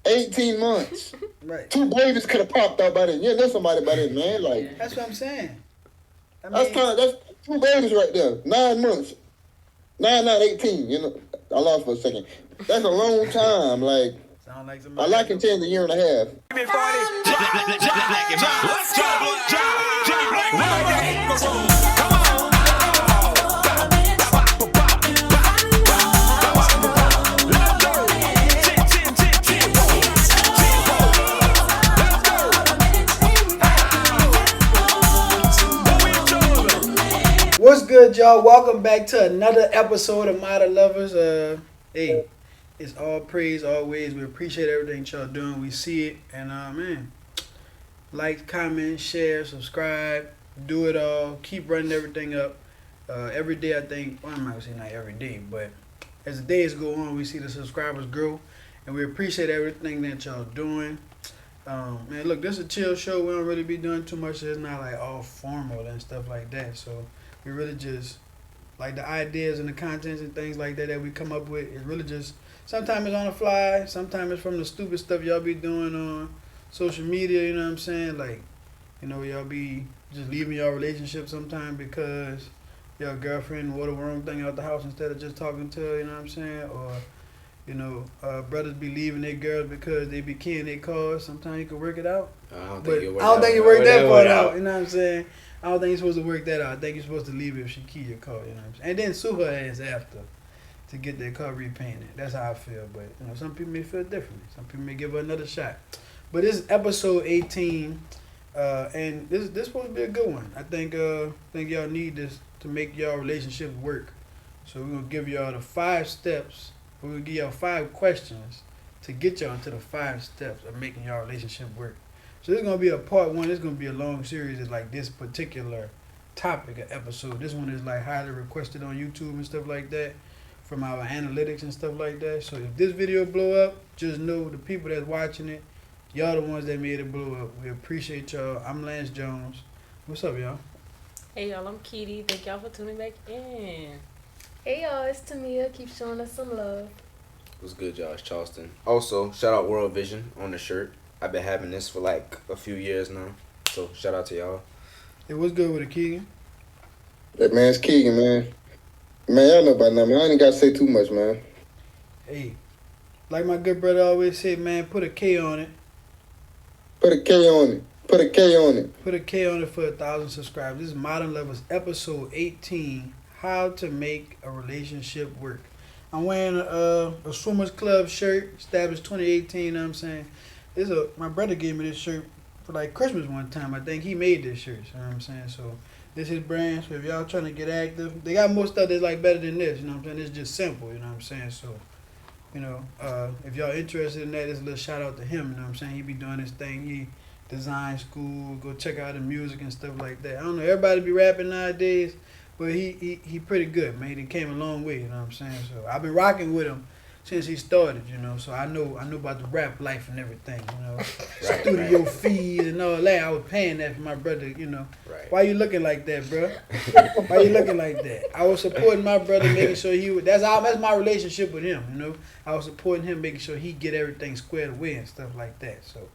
18 months. Right. 2 babies could have popped out by then. Yeah, there's somebody by then, man. Like That's what I'm saying. I that's mean, time. That's 2 babies right there. 9 months. 9, not 18. You know, I lost for a second. That's a long time. Like sound like I somebody. like it 10 a year and a half. What's good, y'all? Welcome back to another episode of Modern Loverz. Hey, it's all praise always. We appreciate everything y'all doing. We see it, and man, like, comment, share, subscribe, do it all. Keep running everything up. Every day, I think. Well, I'm not gonna say not every day, but as the days go on, we see the subscribers grow, and we appreciate everything that y'all doing. Man, look, this is a chill show. We don't really be doing too much. It's not like all formal and stuff like that. So we really just like the ideas and the contents and things like that we come up with. It's really just sometimes it's on the fly. Sometimes it's from the stupid stuff y'all be doing on social media. You know what I'm saying? Like, you know, y'all be just leaving your relationship sometime because your girlfriend wore the wrong thing out the house instead of just talking to her. You know what I'm saying? Or you know, brothers be leaving their girls because they be keying their cars. Sometimes you can work it out. I don't But think I don't think you work that part out. You know what I'm saying? I don't think you're supposed to work that out. I think you're supposed to leave it if she key your car. You know what I'm saying? And then sue her ass after to get their car repainted. That's how I feel. But you know, some people may feel differently. Some people may give her another shot. But this is episode 18, and this supposed to be a good one. I think y'all need this to make y'all relationship work. So we're gonna give y'all the 5 steps. We're gonna give y'all 5 questions to get y'all into the 5 steps of making y'all relationship work. So this is gonna be a part 1. This is gonna be a long series of like this particular topic of episode. This one is like highly requested on YouTube and stuff like that from our analytics and stuff like that. So if this video blow up, just know the people that's watching it, y'all the ones that made it blow up. We appreciate y'all. I'm Lance Jones. What's up, y'all? Hey y'all, I'm Kitty. Thank y'all for tuning back in. Hey y'all, it's Tamia. Keep showing us some love. What's good, y'all? It's Charleston. Also, shout out World Vision on the shirt. I've been having this for like a few years now. So shout out to y'all. Hey, what's good with it, Keegan? That man's Keegan, man. Man, y'all know about now, man. I ain't got to say too much, man. Hey, like my good brother always said, man, put a K on it. Put a K on it. Put a K on it. Put a K on it for 1,000 subscribers. This is Modern Loverz episode 18, How to Make a Relationship Work. I'm wearing a Swimmers Club shirt, established 2018, you know what I'm saying? My brother gave me this shirt for like Christmas one time. I think he made this shirt, you know what I'm saying? So this is his brand. So if y'all trying to get active, they got more stuff that's like better than this, you know what I'm saying? It's just simple, you know what I'm saying? So, you know, if y'all interested in that, it's a little shout out to him, you know what I'm saying? He be doing this thing. He design school, go check out the music and stuff like that. I don't know, everybody be rapping nowadays, but he pretty good, man. He came a long way, you know what I'm saying? So I've been rocking with him since he started, you know. So I know about the rap life and everything, you know. Studio fees and all that. I was paying that for my brother, you know. Right. Why you looking like that, bro? Why you looking like that? I was supporting my brother, making sure he would. That's my relationship with him, you know. I was supporting him, making sure he get everything squared away and stuff like that. So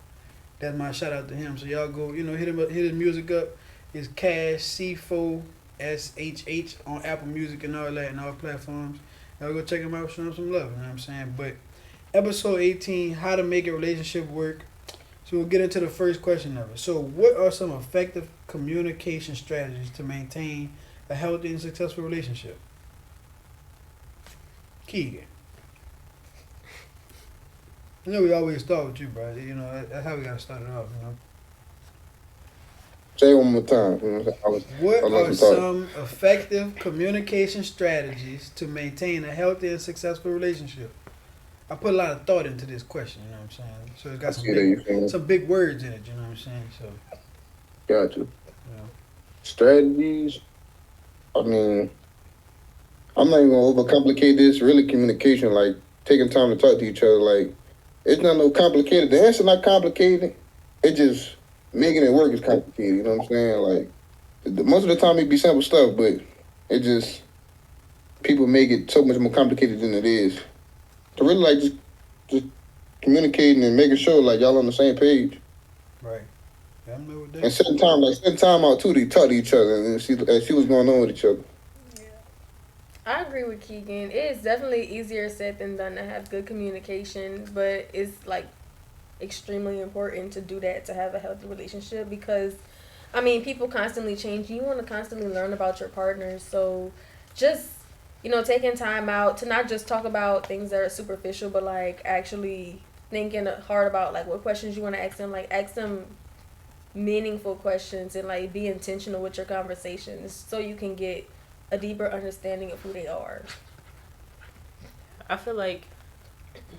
that's my shout out to him. So y'all go, you know, hit his music up. It's Cash C4 SHH on Apple Music and all that and all platforms. Y'all go check him out, show him some love, you know what I'm saying? But episode 18, How to Make a Relationship Work. So we'll get into the first question of it. So what are some effective communication strategies to maintain a healthy and successful relationship? Keegan. You know we always start with you, bro. You know, that's how we got to start it off, you know? Say it one more time. What are some effective communication strategies to maintain a healthy and successful relationship? I put a lot of thought into this question, you know what I'm saying? So it's got some big words in it, you know what I'm saying? So got you. Yeah. Strategies. I mean, I'm not even gonna overcomplicate this. Really, communication, like taking time to talk to each other, like it's not no complicated. The answer not complicated. It just making it work is complicated. You know what I'm saying? Like most of the time it be simple stuff, but it just people make it so much more complicated than it is. To really like just communicating and making sure like y'all on the same page. Right. Yeah, I know what that. And setting time out too to talk to each other and see what's going on with each other. I agree with Keegan. It is definitely easier said than done to have good communication, but it's like extremely important to do that to have a healthy relationship because, I mean, people constantly change. You want to constantly learn about your partners, so just taking time out to not just talk about things that are superficial, but like actually thinking hard about like what questions you want to ask them. Like ask them meaningful questions and like be intentional with your conversations so you can get a deeper understanding of who they are. I feel like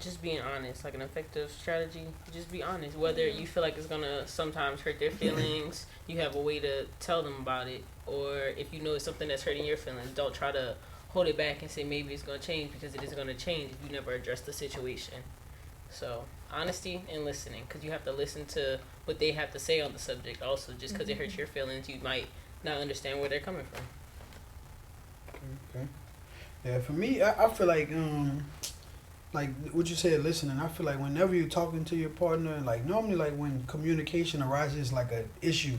just being honest, like an effective strategy, just be honest. Whether you feel like it's gonna sometimes hurt their feelings, you have a way to tell them about it. Or if you know it's something that's hurting your feelings, don't try to hold it back and say maybe it's gonna change, because it isn't gonna change if you never address the situation. So honesty and listening, because you have to listen to what they have to say on the subject. Also, just because it hurts your feelings, you might not understand where they're coming from. Okay. Yeah, for me, I feel like what you said, listening. I feel like whenever you're talking to your partner, like normally, like when communication arises, like an issue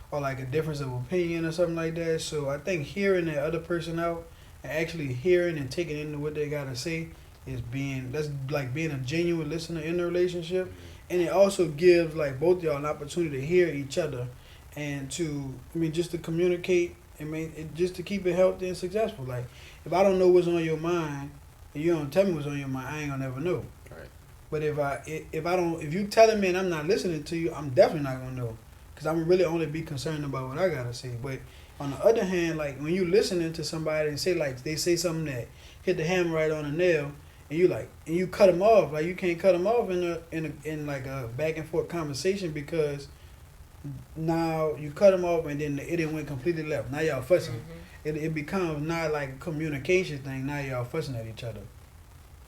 or like a difference of opinion or something like that. So I think hearing the other person out and actually hearing and taking into what they gotta say that's like being a genuine listener in the relationship, and it also gives like both y'all an opportunity to hear each other and just to communicate. Just to keep it healthy and successful. Like, if I don't know what's on your mind, and you don't tell me what's on your mind, I ain't gonna never know. Right. But if you telling me and I'm not listening to you, I'm definitely not gonna know, because I'm really only be concerned about what I gotta say. But on the other hand, like when you listening to somebody and they say something that hit the hammer right on the nail, and you cut them off, like you can't cut them off in like a back and forth conversation, because now you cut them off and then it went completely left. Now y'all fussing. It becomes not like a communication thing. Now y'all fussing at each other.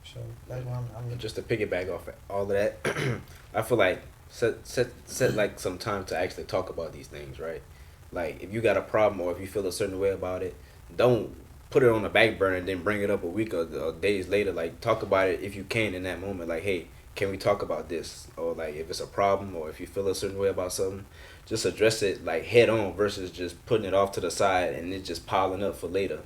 So that's why I'm just to piggyback off all of that. I feel like set like some time to actually talk about these things, right? Like if you got a problem or if you feel a certain way about it, don't put it on the back burner and then bring it up a week or days later. Like talk about it if you can in that moment. Like, hey, can we talk about this? Or like if it's a problem or if you feel a certain way about something, just address it like head on versus just putting it off to the side and it just piling up for later.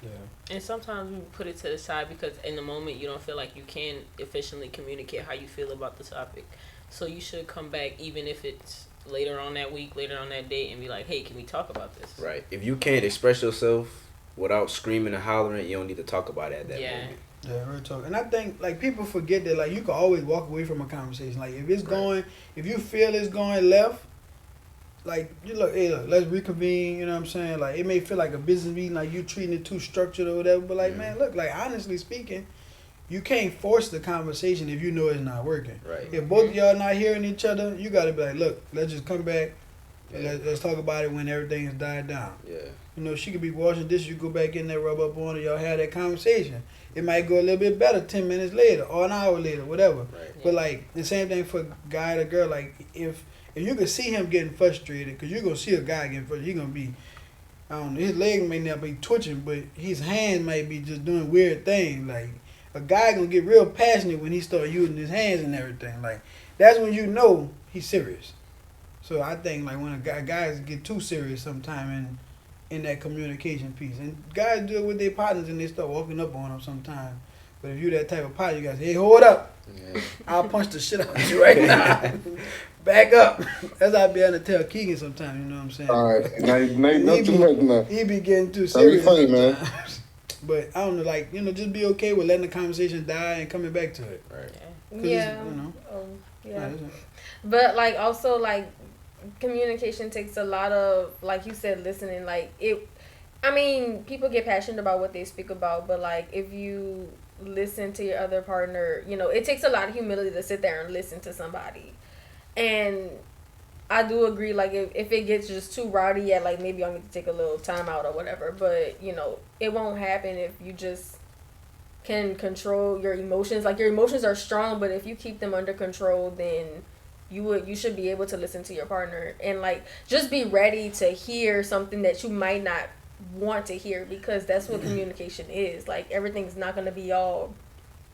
Yeah. And sometimes we put it to the side because in the moment you don't feel like you can efficiently communicate how you feel about the topic. So you should come back even if it's later on that week, later on that day, and be like, hey, can we talk about this? Right. If you can't express yourself without screaming and hollering, you don't need to talk about it at that moment. Yeah, real talk. And I think like people forget that like you can always walk away from a conversation. Like if you feel it's going left, like look, let's reconvene, you know what I'm saying? Like it may feel like a business meeting, like you treating it too structured or whatever, but like man, look, like honestly speaking, you can't force the conversation if you know it's not working. Right. If both of y'all not hearing each other, you gotta be like, look, let's just come back and let's talk about it when everything has died down. Yeah. She could be washing dishes, you go back in there, rub up on it, y'all have that conversation. It might go a little bit better 10 minutes later or an hour later, whatever. Right. But like the same thing for guy to girl, like if you can see him getting frustrated, because you're going to see a guy getting frustrated, he's going to be, I don't know, his leg may not be twitching, but his hands might be just doing weird things. Like, a guy going to get real passionate when he start using his hands and everything. Like, that's when you know he's serious. So I think, like, when guys get too serious sometime in that communication piece, and guys do it with their partners and they start walking up on them sometimes. But if you that type of partner, you guys say, hey, hold up. Yeah. I'll punch the shit out of you right now. Back up. That's how I be able to tell Keegan sometimes, you know what I'm saying? All right, now you know too much now. He be getting too That'd be serious funny, man. sometimes. But I don't know, like, just be okay with letting the conversation die and coming back to it. Right. Yeah. Yeah. But like also like communication takes a lot of, like you said, listening. Like people get passionate about what they speak about, but like if you listen to your other partner, it takes a lot of humility to sit there and listen to somebody. And I do agree, like if it gets just too rowdy, yeah, like maybe I'll need to take a little time out or whatever, but it won't happen if you just can control your emotions. Like your emotions are strong, but if you keep them under control, then you should be able to listen to your partner and like just be ready to hear something that you might not want to hear, because that's what communication is. Like everything's not going to be all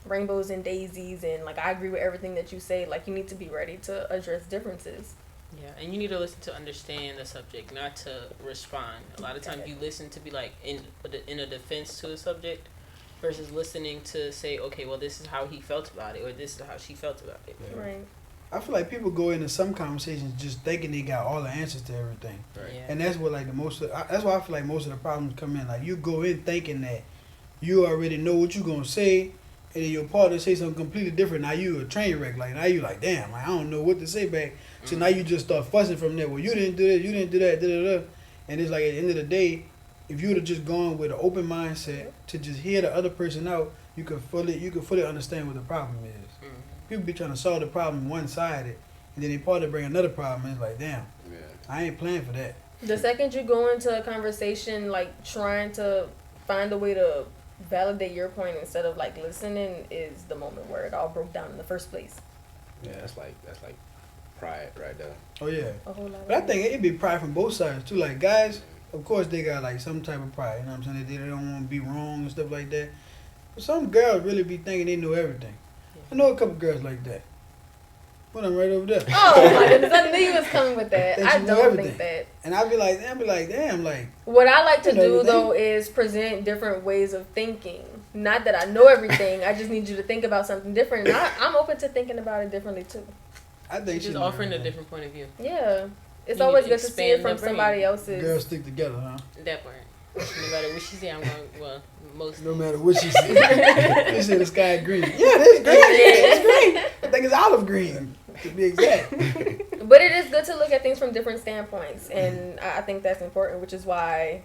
rainbows and daisies, and like I agree with everything that you say. Like you need to be ready to address differences. Yeah, and you need to listen to understand the subject, not to respond. A lot of times you listen to be like in a defense to the subject, versus listening to say, okay, well, this is how he felt about it, or this is how she felt about it. Yeah. Right. I feel like people go into some conversations just thinking they got all the answers to everything, Right. Yeah. and that's what like that's why I feel like most of the problems come in. Like you go in thinking that you already know what you're gonna say, and then your partner say something completely different. Now you a train wreck. Like now you like, damn, like, I don't know what to say back. So now you just start fussing from there. Well, you didn't do this, you didn't do that, da da da. And it's like at the end of the day, if you would have just gone with an open mindset to just hear the other person out, you could fully understand what the problem is. People be trying to solve the problem one-sided, and then they partner bring another problem, and it's like, damn, Yeah. I ain't playing for that. The second you go into a conversation like trying to find a way to validate your point instead of like listening is the moment where it all broke down in the first place. Yeah, that's like pride right there. Oh yeah, A whole lot. but I think it'd be pride from both sides too. Like guys, of course they got like some type of pride. You know what I'm saying? They don't want to be wrong and stuff like that. But some girls really be thinking they know everything. I know a couple girls like that. Well, I'm right over there. Oh my goodness! I knew you was coming with that. Think I she know don't everything. think that. And I'd be like, damn, like. What I like to You know do everything. though is present different ways of thinking. Not that I know everything. I just need you to think about something different. And I'm open to thinking about it differently too. I think Just she offering a know different point of view. Yeah, it's You always need to good to see it expand from the brain. somebody else's. everything. Girls stick together, huh? That part. No matter what she say, I'm going. Well, most. No matter what she said. She said the sky green. Yeah, it is green. It's green. I think it's olive green, to be exact. But it is good to look at things from different standpoints, and I think that's important, which is why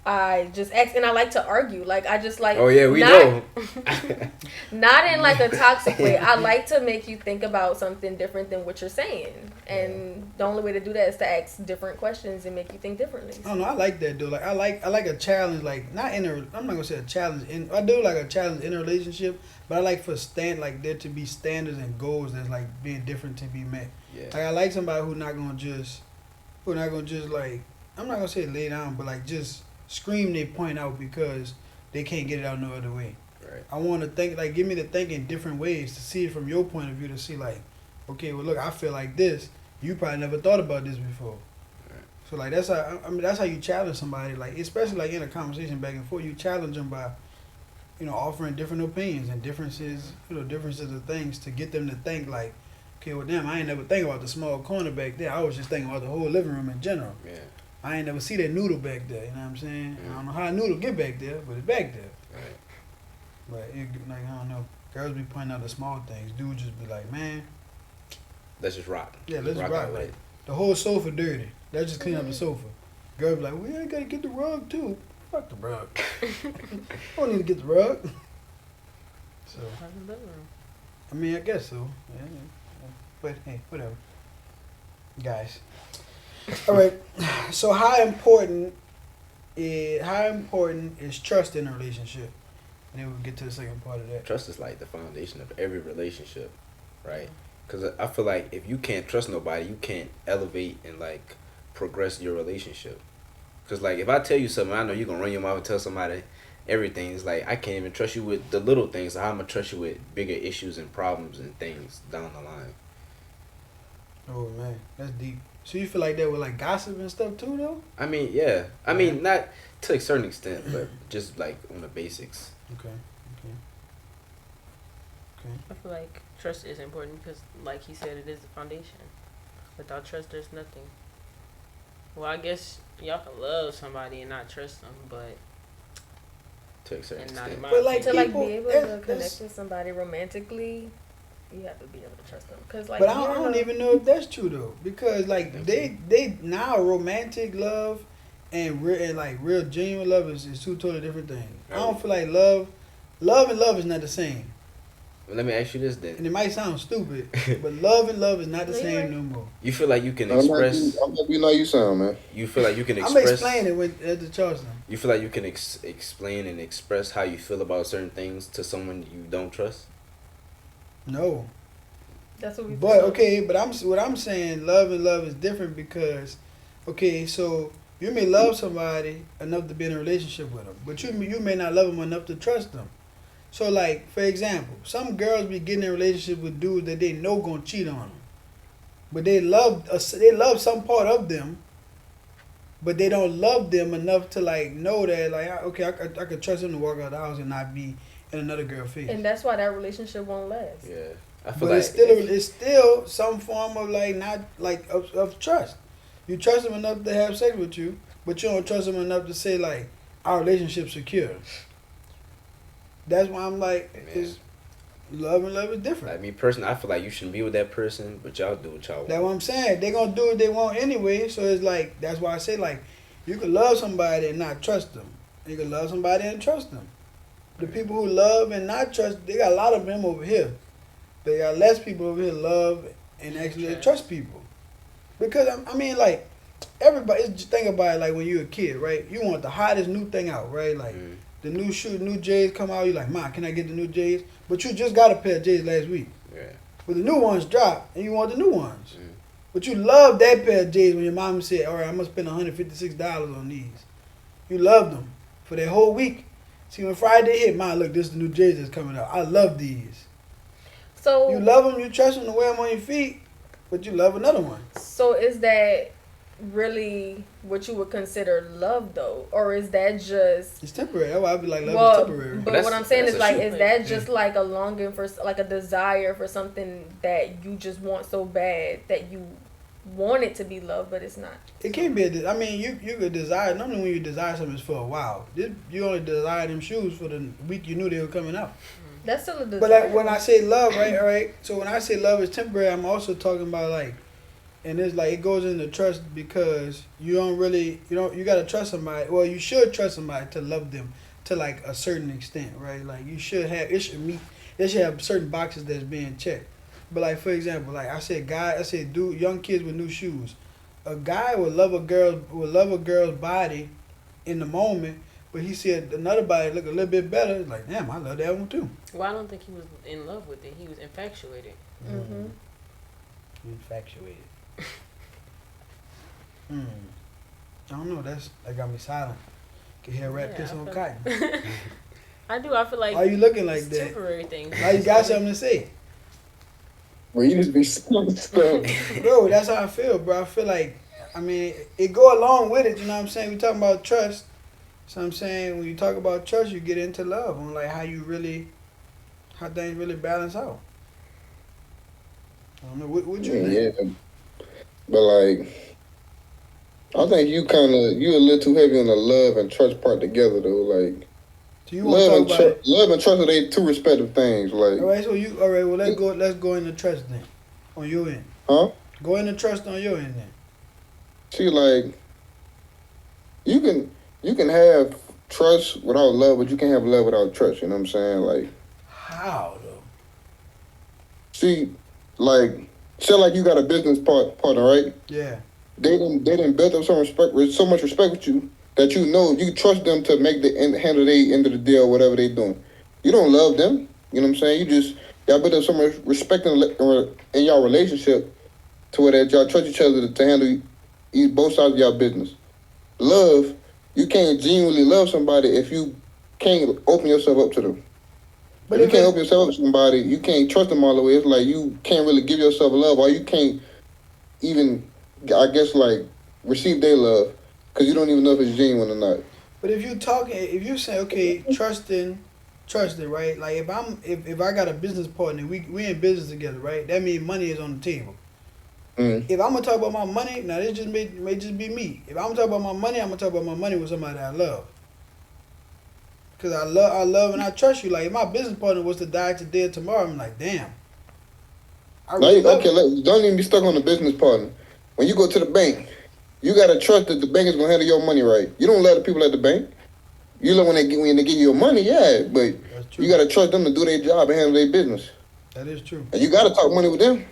I just ask, and I like to argue. Like I just like. Oh yeah, we not, know. Not in like a toxic way. I like to make you think about something different than what you're saying, and the only way to do that is to ask different questions and make you think differently. I don't know. I like that though. Like I like a challenge. Like not in a. I'm not gonna say a challenge. I do like a challenge in a relationship, but I like for there to be standards and goals that's like being different to be met. Yeah. Like I like somebody who's not gonna just like, I'm not gonna say lay down, but like just scream their point out because they can't get it out no other way. Right. I want to think, like, give me to think in different ways to see it from your point of view, to see like, okay, well look, I feel like this. You probably never thought about this before. Right. So like that's how that's how you challenge somebody, like especially like in a conversation back and forth. You challenge them by, offering different opinions and differences of things to get them to think like, okay, well damn, I ain't never think about the small corner back there. I was just thinking about the whole living room in general. Yeah. I ain't never see that noodle back there. You know what I'm saying? I don't know how a noodle get back there, but it's back there. Right. But like I don't know, girls be pointing out the small things. Dudes just be like, man, Let's just rock. yeah, let's rock. out with Like it. the whole sofa dirty. Let's just clean up the sofa. Girl be like, well, I gotta get the rug too. Fuck the rug. I don't need to get the rug. So I mean, I guess so. Yeah. But hey, whatever. Guys. All right. So how important is trust in a relationship? And then we'll get to the second part of that. Trust is like the foundation of every relationship, right? Because I feel like if you can't trust nobody, you can't elevate and like progress your relationship. Because like if I tell you something, I know you're gonna run your mouth and tell somebody everything. It's like I can't even trust you with the little things. So how I'm gonna trust you with bigger issues and problems and things down the line. Oh man, that's deep. So you feel like that with like gossip and stuff too, though? I mean, yeah. I mean, not to a certain extent, but just like on the basics. Okay. I feel like trust is important because, like he said, it is the foundation. Without trust, there's nothing. Well, I guess y'all can love somebody and not trust them, but To a certain and not in extent. my But, like, To opinion. like be able to that's- connect with somebody romantically, you have to be able to trust them. Cause like, But I don't even know if that's true though, because like they now romantic love and real genuine love is two totally different things. I don't feel like love and love is not the same. Well, let me ask you this And then. it might sound stupid, but love and love is not the No, you're same right. no more. You feel like you can I'm express. not you know you sound, man. You feel like you can I'm express. explaining at the Charleston. You feel like you can explain and express how you feel about certain things to someone you don't trust. No. that's what we. But okay, but what I'm saying, love and love is different because, okay, so you may love somebody enough to be in a relationship with them, but you may not love them enough to trust them. So like, for example, some girls be getting in relationships with dudes that they know gonna cheat on them, but they love some part of them, but they don't love them enough to like know that like okay, I could trust him to walk out the house and not be in another girl's face. And that's why that relationship won't last. Yeah, I feel But like it's still some form of like not like of trust. You trust him enough to have sex with you, but you don't trust him enough to say like our relationship's secure. That's why I'm like, it's love and love is different. like me personally, I feel like you shouldn't be with that person, but y'all do what y'all want. That's what I'm saying. They gonna do what they want anyway. So it's like that's why I say like you can love somebody and not trust them. You can love somebody and trust them. The people who love and not trust, they got a lot of them over here. They got less people over here love and actually trust people. Because I mean like everybody just think about it like when you're a kid, right? You want the hottest new thing out, right? Like the new shoe, new J's come out, you like, Ma, can I get the new J's? But you just got a pair of J's last week. Yeah. But the new ones drop and you want the new ones. But you love that pair of J's when your mom said, all right, I'm going to spend $156 on these. You loved them for that whole week. See, when Friday hit, Ma, look, this is the new J's that's coming out. I love these. So You love them, you trust them to wear them on your feet, but you love another one. So is that really what you would consider love though, or is that just It's temporary. That's why I'd be like, love is temporary. But what I'm saying that's is a like, shoot. is that just like a longing for, like a desire for something that you just want so bad that you want it to be love, but it's not. It can't be. I mean, you could desire. Normally, when you desire something, it's for a while. You only desire them shoes for the week you knew they were coming out. That's still a desire. But like, when I say love, right, all right. So when I say love is temporary, I'm also talking about like, and it's like it goes into trust because you gotta trust somebody. Well, you should trust somebody to love them to like a certain extent, right? Like you should have. It should have certain boxes that's being checked. But like for example, like I said, dude, young kids with new shoes. A guy will love a girl's body in the moment, but he said another body look a little bit better. It's like, damn, I love that one too. Well, I don't think he was in love with it. He was infatuated. Mm-hmm. Infatuated. I don't know. That got me silent. Can hear rap piss on cotton. I do. I feel like. Why you looking like it's that? temporary things. Now you got something to say. Well, you just be saying stuff. Bro, that's how I feel, bro. I feel like, I mean, it go along with it, you know what I'm saying? We talking about trust. So I'm saying when you talk about trust, you get into love on like how things really balance out. I don't know, what you think? Yeah. But like, I think you a little too heavy on the love and trust part together though. Like, So you want to talk about it? love and trust are they two respective things. Like, All right, well let's go into trust then. On your end. huh? Go into trust on your end then. See, like, you can have trust without love, but you can't have love without trust. You know what I'm saying? Like, How though? see, like, say like you got a business partner, right? Yeah. They didn't build up so much respect with you that you trust them to make handle the end of the deal, whatever they doing. You don't love them. You know what I'm saying? Y'all build up so much respect in y'all relationship to where that y'all trust each other to handle both sides of y'all business. Love, you can't genuinely love somebody if you can't open yourself up to them. But If you can't open yourself up to somebody, you can't trust them all the way. It's like you can't really give yourself love, or you can't even, I guess, like, receive their love because you don't even know if it's genuine or not. But if you say okay, trusting, right? Like if I got a business partner, we in business together, right? That means money is on the table. Mm. If I'm gonna talk about my money, now this just may just be me. If I'm gonna talk about my money, I'm gonna talk about my money with somebody I love. Cause I love and I trust you. Like if my business partner was to die today or tomorrow, I'm like, damn. I really love you. Don't even be stuck on the business partner. When you go to the bank, you gotta trust that the bank is gonna handle your money right. You don't love the people at the bank. You love when they give you your money, yeah, but That's true. you gotta trust them to do their job and handle their business. That is true. And you gotta talk money with them.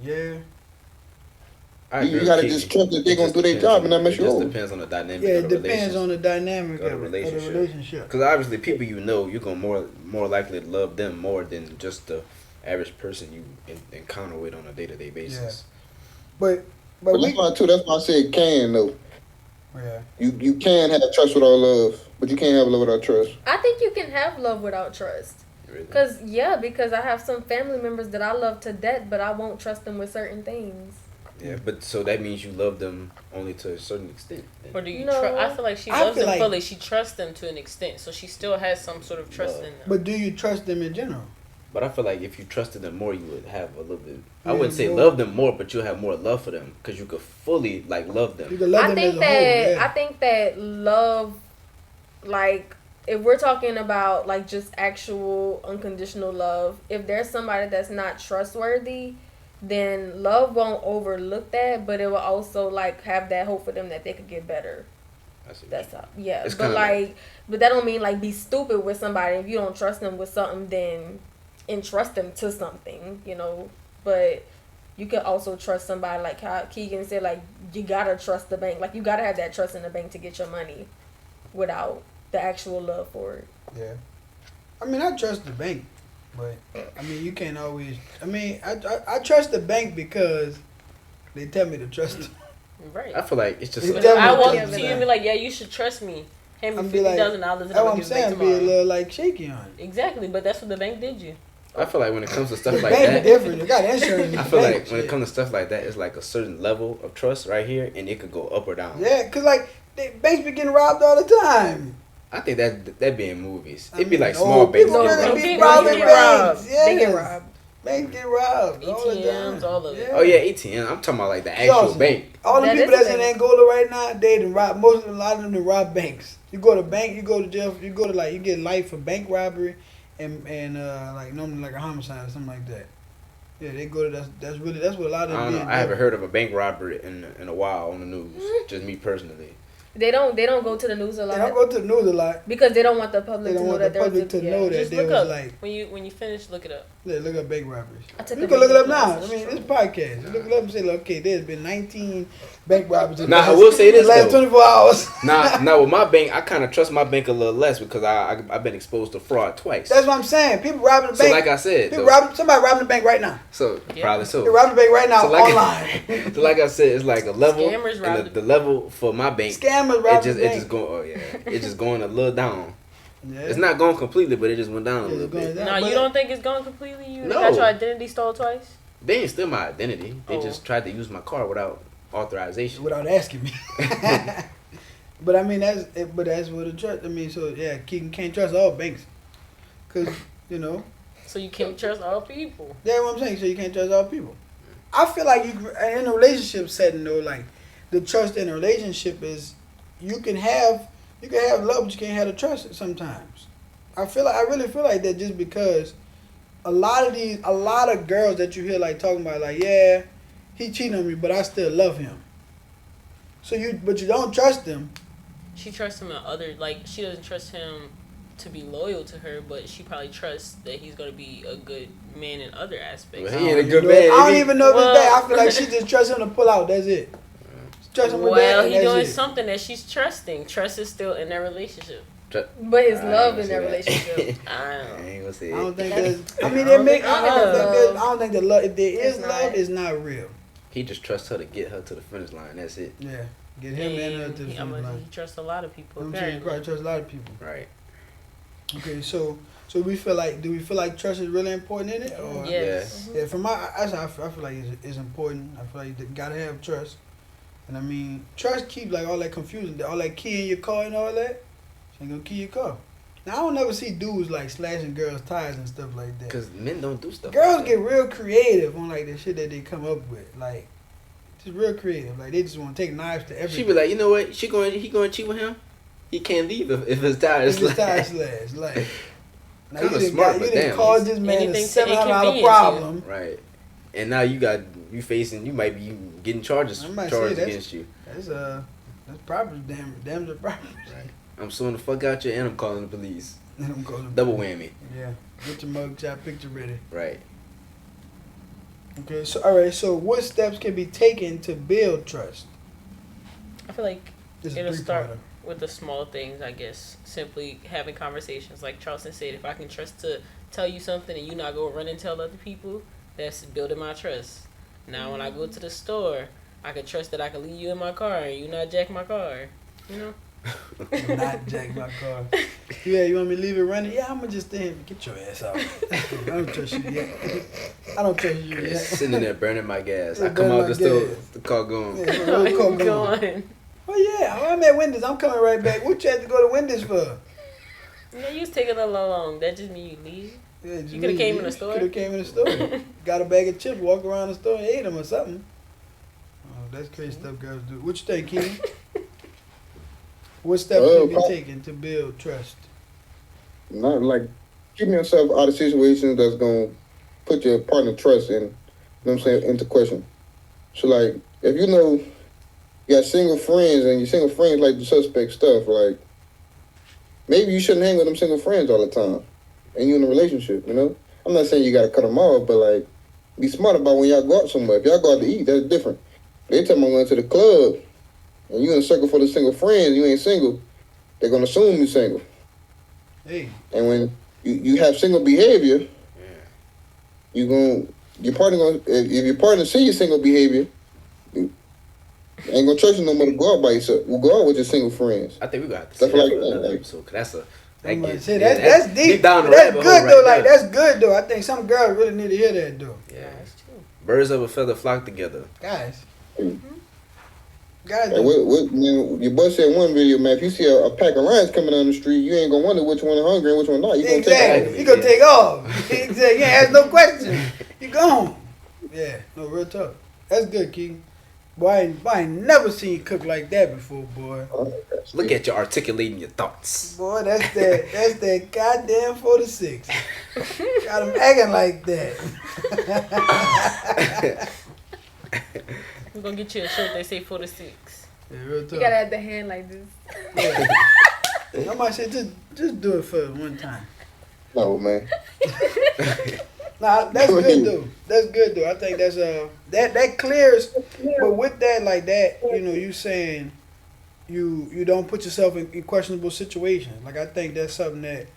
Yeah. You gotta just trust that they're gonna do their job and not mess you It over. just depends on the dynamic Yeah, of it the depends on the dynamic of the of the relationship. relationship. Because obviously, people you know, you're gonna more likely to love them more than just the average person you encounter with on a day-to-day basis. But But that's why I said can though. Yeah. You can have trust without love, but you can't have love without trust. I think you can have love without trust. Really? Because I have some family members that I love to death, but I won't trust them with certain things. Yeah, but so that means you love them only to a certain extent. Then. Or do you No. I feel like she I loves feel them like- fully. She trusts them to an extent, so she still has some sort of trust in them. But do you trust them in general? But I feel like if you trusted them more, you would have a little bit. I Yeah, wouldn't say more. love them more, but you'll have more love for them because you could fully like love You them. can love I them think as a that whole. Yeah. I think that love, like if we're talking about like just actual unconditional love, if there's somebody that's not trustworthy, then love won't overlook that, but it will also like have that hope for them that they could get better. I see. That's how, yeah. It's But kinda like, but that don't mean like be stupid with somebody. If you don't trust them with something, then entrust them to something, you know. But you can also trust somebody, like how Keegan said, like you gotta trust the bank. Like you gotta have that trust in the bank to get your money, without the actual love for it. Yeah. I mean, I trust the bank, but I mean, you can't always. I mean, I trust the bank because they tell me to trust them. Right. I feel like it's just. It's Like, definitely- I walk Yeah, up to but you and be like, yeah, you should trust me. Hand me I'm be like, $50,000 and That's I'm what gonna I'm give it back saying. Be a tomorrow. little like shaky on it. Exactly, but that's what the bank did you. I feel like when it comes to The stuff like bank that, different. You got insurance. I feel like when it comes to stuff like that, it's like a certain level of trust right here, and it could go up or down. Yeah, cause like banks be getting robbed all the time. I think that be in movies. I It'd be mean, like no, small banks. people getting really robbed. be People robbing get banks. robbed. Yes. They get robbed. Banks get robbed all the time. ATMs, all of it. Oh yeah, ATM. I'm talking about like the actual Trust me. bank. All the That people is a that's in bank. Angola right now, they done rob. A lot of them done rob banks. You go to bank, you go to jail. You go to like you get life for bank robbery, and like normally like a homicide or something like that. Yeah, they go to that's what a lot of I them don't know. did. I haven't heard of a bank robbery in a while on the news. Just me personally. They don't go to the news a They lot don't go to the news a lot. because they don't want the They public to don't know want that the there was public to know that Just there look was up like. when you finish. Look it up. Yeah, look up bank robberies. I took You a can look it up video now. class, I mean, it's this true. podcast. You look it up and say, like, okay, there's been 19 bank robberies in Nah, the I will say this, last though. 24 hours. Now with my bank, I kind of trust my bank a little less because I've been exposed to fraud twice. That's what I'm saying. People robbing the So bank. like I said, People though, somebody robbing the bank right now. so Yeah. probably so. They're robbing the bank right now So like, online. so like I said, it's like a level, Scammers rob and the level for my bank, Scammers it robbing just the it bank. just going. Oh yeah, it's just going a little down. Yeah. It's not going completely, but it just went down a Yeah, little it's going bit. down. No, but- you don't think it's gone completely? You No. got your identity stole twice? They ain't steal my identity. They Oh. just tried to use my car without authorization. Without asking me. But I mean, that's what the trust. I mean, so yeah, Keegan can't trust all banks. Because, you know, So you can't trust all people. that's what I'm saying. So you can't trust all people. I feel like you in a relationship setting though, like the trust in a relationship is you can have love, but you can't have the trust sometimes. I really feel like that just because a lot of girls that you hear like talking about like, yeah, he cheated on me, but I still love him. But you don't trust him. She trusts him in other, like, she doesn't trust him to be loyal to her, but she probably trusts that he's going to be a good man in other aspects. Well, he ain't a You good know, man. I don't He- even know if Well- it's that. I feel like she just trusts him to pull out. That's it. Trust him with that. Well, and he's that's doing it. something that she's trusting. Trust is still in their relationship. But it's I love ain't in gonna their say that. relationship. I don't I know. ain't gonna say I don't it. think there's. I mean, I they don't make. think I don't think love. there's. I don't think the love. If there is It's love, not. it's not real. He just trusts her to get her to the finish line. That's it. Yeah, get him and her to the he, finish line. he trusts a lot of people. I'm saying you apparently. probably trust a lot of people. Right. Okay, so do we feel like trust is really important in it? Or? Yes. Yeah, from I feel like it's important. I feel like you gotta have trust. And I mean, trust keeps like all that confusion, all that key in your car and all that. She ain't gonna key your car. Now I don't never see dudes like slashing girls' tires and stuff like that. Because men don't do stuff. Girls like get real creative on like the shit that they come up with, like just real creative. Like they just want to take knives to that. everything. She be like, you know what? He going to cheat with him. He can't leave if his tires If it's tire slash. slash, like. Now Kinda you done smart, got, but you done damn, caused this man a anything to $700 inconvenience you. problem. Right. And now you might be getting charges I might say charged that's- against you. That's property damage of property. Right. I'm suing the fuck out you and I'm calling the police. Then I'm going Double whammy. Yeah, get your mugshot picture ready. Right. Okay, so all right, so what steps can be taken to build trust? I feel like This is it'll a start three-parter. with the small things, I guess. Simply having conversations. Like Charleston said, if I can trust to tell you something and you not go run and tell other people, that's building my trust. Now, when I go to the store, I can trust that I can leave you in my car and you not jack my car. You know. Do not jack my car. Yeah, you want me to leave it running? Yeah, I'm gonna just stand. Get your ass out. I don't trust you yet. I don't trust you yet. Sitting there burning my gas. Yeah, I come out burning the my store, gas. the car going. Yeah, the road car going. Going. Oh yeah, I'm at Wendy's. I'm coming right back. What you had to go to Wendy's for? Yeah, you was taking a little long. That just mean you leave. Yeah, You coulda came in the store. Could have came in the store. Got a bag of chips, walked around the store and ate them or something. Oh, that's crazy stuff girls do. What you think, Keith? What steps you be taking to build trust? Not like keeping yourself out of situations that's gonna put your partner trust in, you know what I'm saying, into question. So like if you know you got single friends and your single friends like the suspect stuff, like maybe you shouldn't hang with them single friends all the time. And you in a relationship, you know? I'm not saying you gotta cut them off, but like be smart about when y'all go out somewhere. If y'all go out to eat, that's different. They tell me going to the club and you in a circle full of single friends, you ain't single, they're gonna assume you're single. Hey, And when you have single behavior, your partner gonna if your partner see your single behavior, you ain't gonna trust you no more to go out by yourself. We'll go out with your single friends. I think we got to Stuff see that like for that, another like- episode. 'Cause that's a I'm that like, gets, shit, yeah, that's deep. down the That's rabbit good hole though. right Like there. that's good though. I think some girls really need to hear that though. Yeah, That's true. birds of a feather flock together. Guys. Mm. Guys, Like man, your boy said in one video, man, if you see a pack of lions coming down the street, you ain't gonna wonder which one is hungry and which one not. You gonna exactly. take You gonna take off. Exactly. You ain't ask no questions. You gone. Yeah. No, real tough. That's good, Keith. Boy, I ain't never seen you cook like that before, boy. Look at you articulating your thoughts. Boy, that's that goddamn 46. Got him acting like that. We're gonna get you a shirt. They say 46. Yeah, real You tough. gotta have the hand like this. Yeah. I might say just do it for one time. No, man. Nah, that's good though. That's good though. I think that's that clears. But with that, like that, you know, you saying you don't put yourself in questionable situations. Like I think that's something that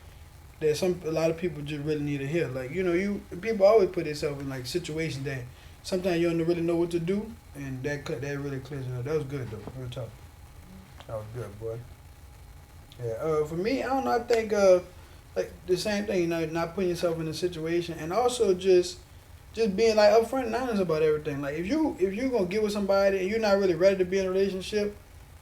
a lot of people just really need to hear. Like you know, people always put themselves in like situations that sometimes you don't really know what to do, and that really clears it up. That was good though. Real tough. That was good, boy. Yeah. For me, I don't know. I think like the same thing, you know, not putting yourself in a situation, and also just being like upfront and honest about everything. Like if you're gonna get with somebody and you're not really ready to be in a relationship,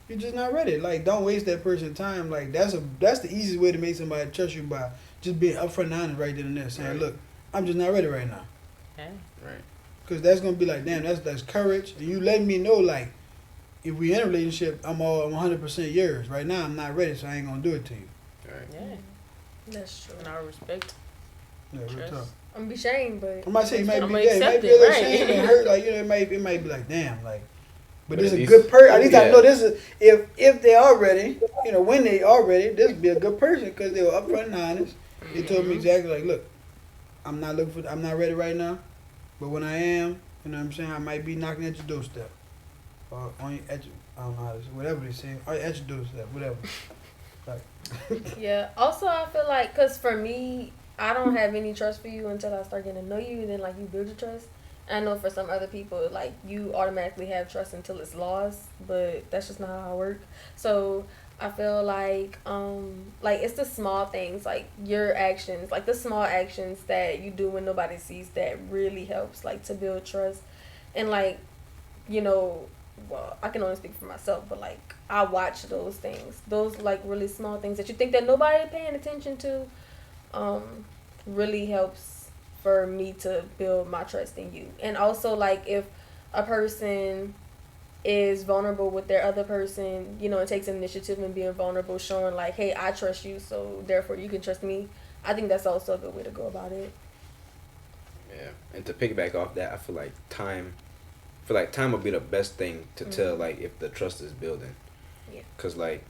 you're just not ready. Like don't waste that person's time. Like that's the easiest way to make somebody trust you, by just being upfront and honest right then and there, saying, Right. look, I'm just not ready right now. Okay. Right. Cause that's gonna be like, damn, that's courage, and you letting me know like, if we in a relationship, I'm 100% yours. Right now, I'm not ready, so I ain't gonna do it to you. Right. Yeah. That's true. And I respect. Yeah, real Trust. tough. I'm gonna be shamed, but I might say it might I'ma be, yeah, it might accept be a little it, right. shame and hurt. Like you know, it might be like, damn, like, but But this at is a least- good person. At least I yeah. know this is if they are ready. You know, when they are ready, this would be a good person because they were upfront and honest. They told me exactly like, look, I'm not ready right now, but when I am, you know what I'm saying, I might be knocking at your doorstep, or I don't know how to say, whatever they say, or at your doorstep, whatever. yeah. Also, I feel like, cause for me, I don't have any trust for you until I start getting to know you, and then like you build your trust. I know for some other people, like you automatically have trust until it's lost, but that's just not how I work. So I feel like it's the small things, like your actions, like the small actions that you do when nobody sees, that really helps, like to build trust. And like, you know, well, I can only speak for myself, but like I watch those things, those like really small things that you think that nobody paying attention to, really helps for me to build my trust in you. And also like if a person is vulnerable with their other person, you know, and takes initiative in being vulnerable, showing like, hey, I trust you, so therefore you can trust me. I think that's also a good way to go about it. Yeah. And to piggyback off that, I feel like time will be the best thing to tell like if the trust is building. Yeah. Cause like,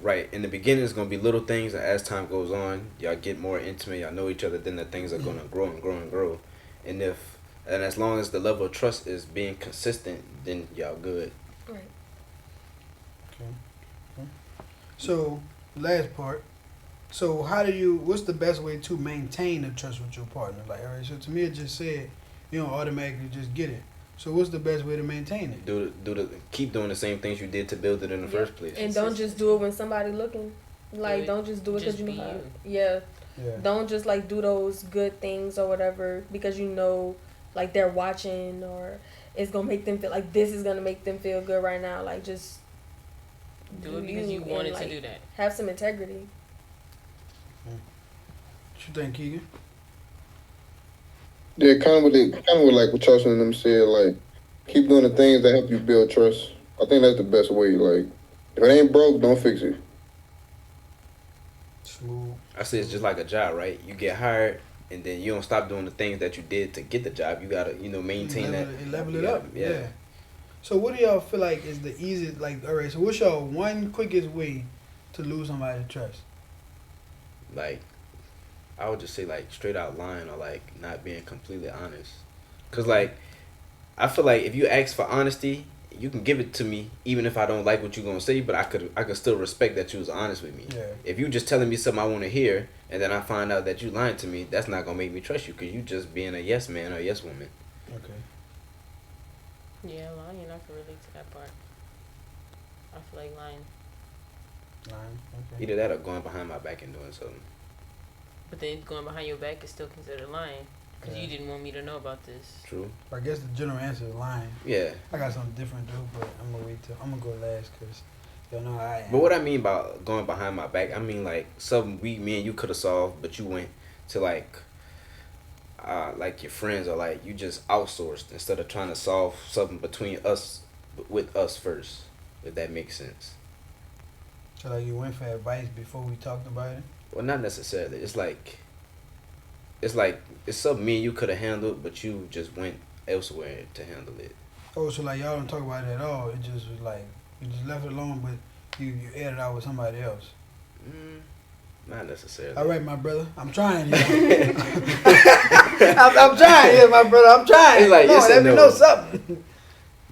right in the beginning, it's gonna be little things, and as time goes on, y'all get more intimate, y'all know each other. Then the things are gonna grow and grow and grow, and as long as the level of trust is being consistent, then y'all good. Right. So, last part. So, what's the best way to maintain the trust with your partner? Like, all right, so to me, it just said, you don't automatically just get it. So what's the best way to maintain it? Keep doing the same things you did to build it in the first place. And don't just do it when somebody looking. Like, don't just do it because Just you know be how. you. Yeah. Yeah. Don't just like do those good things or whatever because you know like they're watching or it's gonna make them feel like this is gonna make them feel good right now. Like just Do it because you wanted to do that. Have some integrity. What you think, Keegan? Yeah, kind of with like what Chelsea and them said, like keep doing the things that help you build trust. I think that's the best way. Like if it ain't broke, don't fix it. Smooth. I say it's just like a job, right? You get hired, and then you don't stop doing the things that you did to get the job. You gotta, maintain Level it Yeah, up. Yeah. So what do y'all feel like is the easiest? Like, all right. So what's y'all one quickest way to lose somebody's trust? Like, I would just say like straight out lying or like not being completely honest. Cause like, I feel like if you ask for honesty, you can give it to me even if I don't like what you're gonna say, but I could still respect that you was honest with me. Yeah. If you just telling me something I want to hear and then I find out that you lying to me, that's not gonna make me trust you because you just being a yes man or yes woman. Okay. Yeah, lying, I can relate to that part. I feel like lying. Lying. Okay. Either that or going behind my back and doing something. But then going behind your back is still considered lying. Because Yeah. you didn't want me to know about this. True. I guess the general answer is lying. Yeah. I got something different though, but I'm gonna go last because y'all know how I am. But what I mean by going behind my back, I mean like something me and you could have solved, but you went to like your friends or like you just outsourced instead of trying to solve something between us with us first. If that makes sense. So like you went for advice before we talked about it. Well, not necessarily. It's something me and you could have handled, but you just went elsewhere to handle it. Oh, so like y'all don't talk about it at all. It just was like you just left it alone, but you aired it out with somebody else. Not necessarily. All right, my brother, I'm trying here. I'm trying here, my brother. I'm trying. It's like, no, yes let and me no. know something.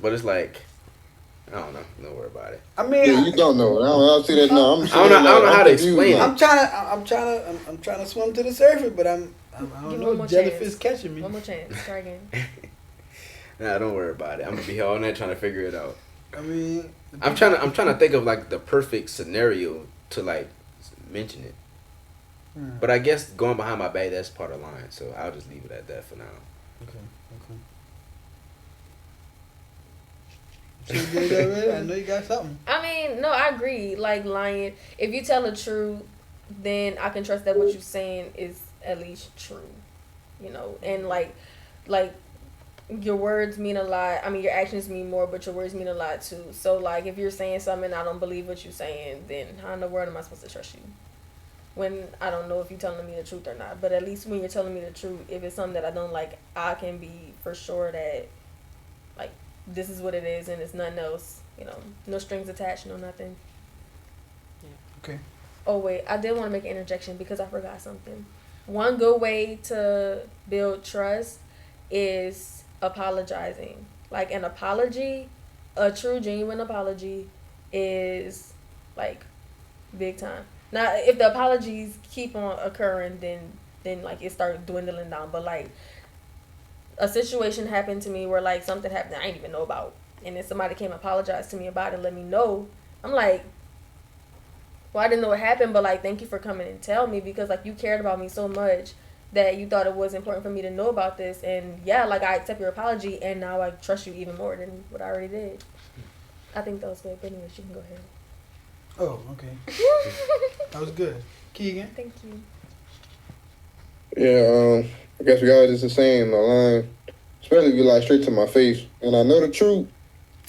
But it's like, I don't know. Don't worry about it. I mean, Yeah, you don't know. I don't see that. No, I don't know how to explain it. I'm trying to swim to the surface, but I don't Give know. one more Jellyfish chance. catching me. One more chance. Try again. Nah, don't worry about it. I'm gonna be here all night trying to figure it out. I mean, I'm trying to think of like the perfect scenario to like mention it. But I guess going behind my back, that's part of lying. So I'll just leave it at that for now. Okay. I know you got something. I mean, no, I agree. Like lying, if you tell the truth, then I can trust that what you're saying is at least true. And like your words mean a lot. I mean, your actions mean more, but your words mean a lot too. So like, if you're saying something I don't believe what you're saying, then how in the world am I supposed to trust you? When I don't know if you're telling me the truth or not. But at least when you're telling me the truth, if it's something that I don't like, I can be for sure that like this is what it is and it's nothing else. No strings attached, no nothing. Yeah. Okay. Oh wait, I did want to make an interjection because I forgot something. One good way to build trust is apologizing. Like an apology, a true genuine apology is like big time. Now, if the apologies keep on occurring, then like it started dwindling down. But like a situation happened to me where like something happened that I didn't even know about, and then somebody came and apologized to me about it and let me know. I'm like, well, I didn't know what happened, but like thank you for coming and tell me because like you cared about me so much that you thought it was important for me to know about this. And yeah, like I accept your apology and now I trust you even more than what I already did. I think that was good. But anyways, you can go ahead. Oh, okay. That was good. Keegan? Thank you. Yeah, I guess we all just the same. Line, especially if you lie straight to my face, and I know the truth.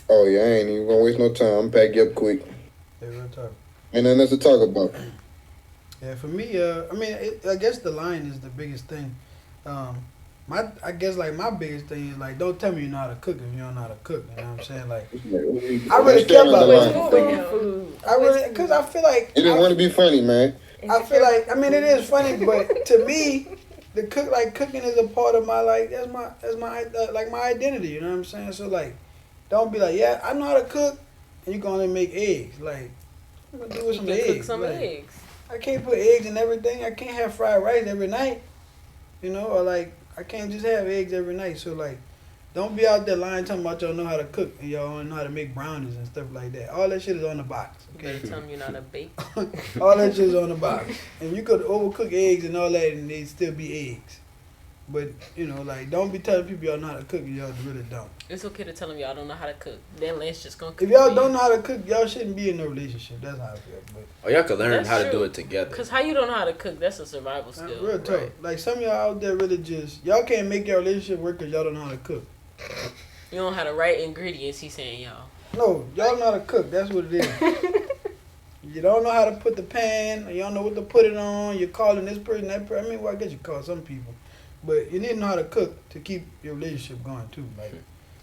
Oh yeah, I ain't even gonna waste no time. I'm pack you up quick. Yeah, real talk. Ain't nothing else to talk about. Yeah, for me, I mean, I guess the line is the biggest thing. I guess like my biggest thing is like, don't tell me you know how to cook if you don't know how to cook. You know what I'm saying? Like, I really care about Food. I really, because I feel like You didn't want to be funny, man. I feel like, I mean, it is funny, but to me, cooking is a part of my that's my identity. You know what I'm saying? So like, don't be like, yeah, I know how to cook, and you gonna make eggs. Like, I'm gonna do with some You can eggs. cook some like, eggs. I can't put eggs in everything. I can't have fried rice every night. Or like I can't just have eggs every night. So like, Don't be out there lying talking about y'all know how to cook and y'all don't know how to make brownies and stuff like that. All that shit is on the box. You better tell them you're not a bake. All that shit is on the box. And you could overcook eggs and all that and they'd still be eggs. But, you know, like, don't be telling people y'all know how to cook and y'all really don't. It's okay to tell them y'all don't know how to cook. Then Lance just gonna cook. If y'all for don't you. know how to cook, y'all shouldn't be in a relationship. That's how I feel. But Or y'all can learn That's how to true. do it together. Cause how you don't know how to cook? That's a survival skill. real talk. right. Like, some of y'all out there really just, y'all can't make your relationship work because y'all don't know how to cook. You don't have the right ingredients. He's saying y'all. No, y'all know how to cook. That's what it is. You don't know how to put the pan. You don't know what to put it on. You're calling this person, that person. I mean, well, I guess you call some people. But you need to know how to cook to keep your relationship going, too. Like,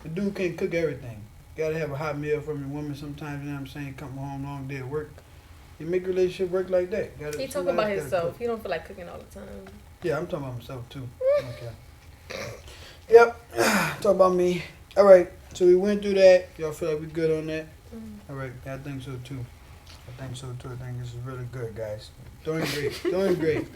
the dude can't cook everything. You got to have a hot meal from your woman sometimes, you know what I'm saying? Come home, long day at work. You make your relationship work like that. He talk about himself. He don't feel like cooking all the time. Yeah, I'm talking about myself, too. Okay. Yep. Talk about me. All right. So we went through that. Y'all feel like we good on that? All right. I think so, too. I think this is really good, guys. Doing great. Doing great.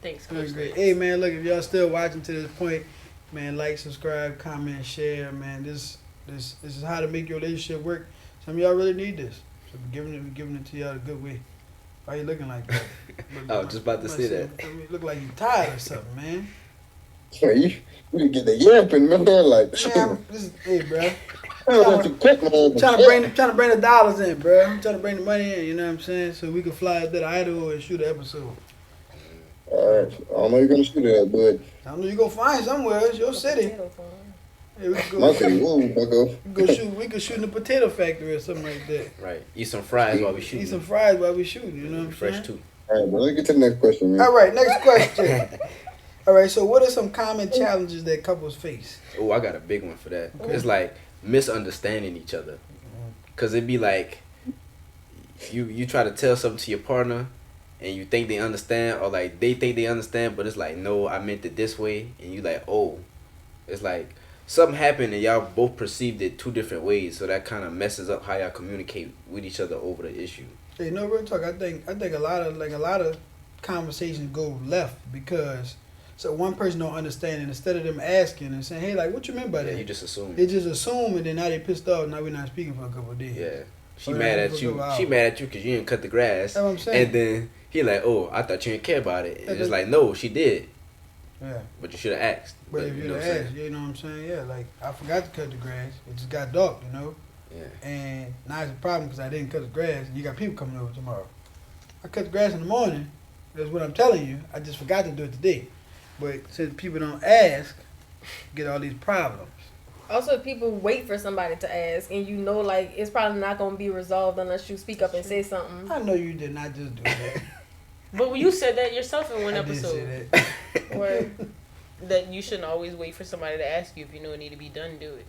Thanks, Doing Coach great. Lance. Hey, man, look, if y'all still watching to this point, man, like, subscribe, comment, share, man. This is how to make your relationship work. Some of y'all really need this. So we're giving it to y'all the good way. Why you looking like that? I was just about to say that. You look like you tired or something, man. So you get the yapping, man. Like, Man, hey, bro. what you cook, man? Trying to bring the dollars in, bro. I'm trying to bring the money in, you know what I'm saying? So we can fly out there to Idaho and shoot an episode. All right. I don't know you're going to shoot it, but I know you're going to find somewhere. It's your city. Hey, we can my go, city, woo, Bucko. we could shoot in the potato factory or something like that. Right. Eat some fries while we shoot. Eat some fries while we shooting, you know what I'm Fresh saying? too. All right, but let's get to the next question, man. All right, next question. All right, so what are some common challenges that couples face? Oh, I got a big one for that. It's like misunderstanding each other. Cause it be like you try to tell something to your partner and you think they understand, or like they think they understand, but it's like, no, I meant it this way, and you like, oh, it's like something happened and y'all both perceived it two different ways, so that kind of messes up how y'all communicate with each other over the issue. Hey, no real talk. I think a lot of conversations go left because so one person don't understand, and instead of them asking and saying, hey, like, what you mean by Yeah, that? you just assume. They just assume, and then now they pissed off. Now we're not speaking for a couple of days. Yeah. She Or mad for at a you. couple She hours. mad at you because you didn't cut the grass. That's what I'm saying. And then he like, oh, I thought you didn't care about it. And it's like, no, she did. Yeah. But you should have asked. But if you you'd know have what I'm asked, saying? you know what I'm saying? Yeah, like, I forgot to cut the grass. It just got dark, you know? Yeah. And now it's a problem because I didn't cut the grass, and you got people coming over tomorrow. I cut the grass in the morning. That's what I'm telling you. I just forgot to do it today. But since people don't ask, get all these problems. Also, if people wait for somebody to ask, and you know, like, it's probably not going to be resolved unless you speak up and say something. I know you did not just do that. But you said that yourself in one I did episode. say that. Or That you shouldn't always wait for somebody to ask you. If you know it need to be done, do it.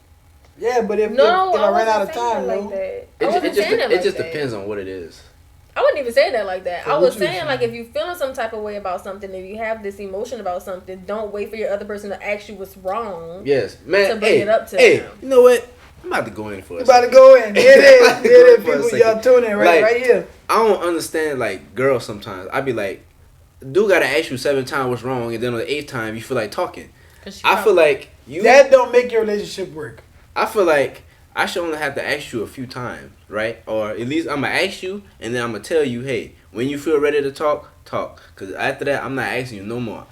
Yeah, but if no, I ran out of wasn't saying time, that no. like that. It, I ju- wasn't it just, saying that it like just that. depends on what it is. I wouldn't even say that like that. So I what was you saying, saying? like, if you feeling some type of way about something, if you have this emotion about something, don't wait for your other person to ask you what's wrong. Yes, man. To bring hey, it up to hey, them. you know what? I'm about to go in for You a about to second. go in. There it is. About to There it go is, for a people. second. Y'all tune in Like, right here. I don't understand, like, girls sometimes. I be like, dude gotta ask you 7 times what's wrong, and then on the 8th time, you feel like talking. 'Cause she I feel probably- like you... That don't make your relationship work. I feel like I should only have to ask you a few times, right? Or at least I'm going to ask you, and then I'm going to tell you, hey, when you feel ready to talk, talk. Because after that, I'm not asking you no more.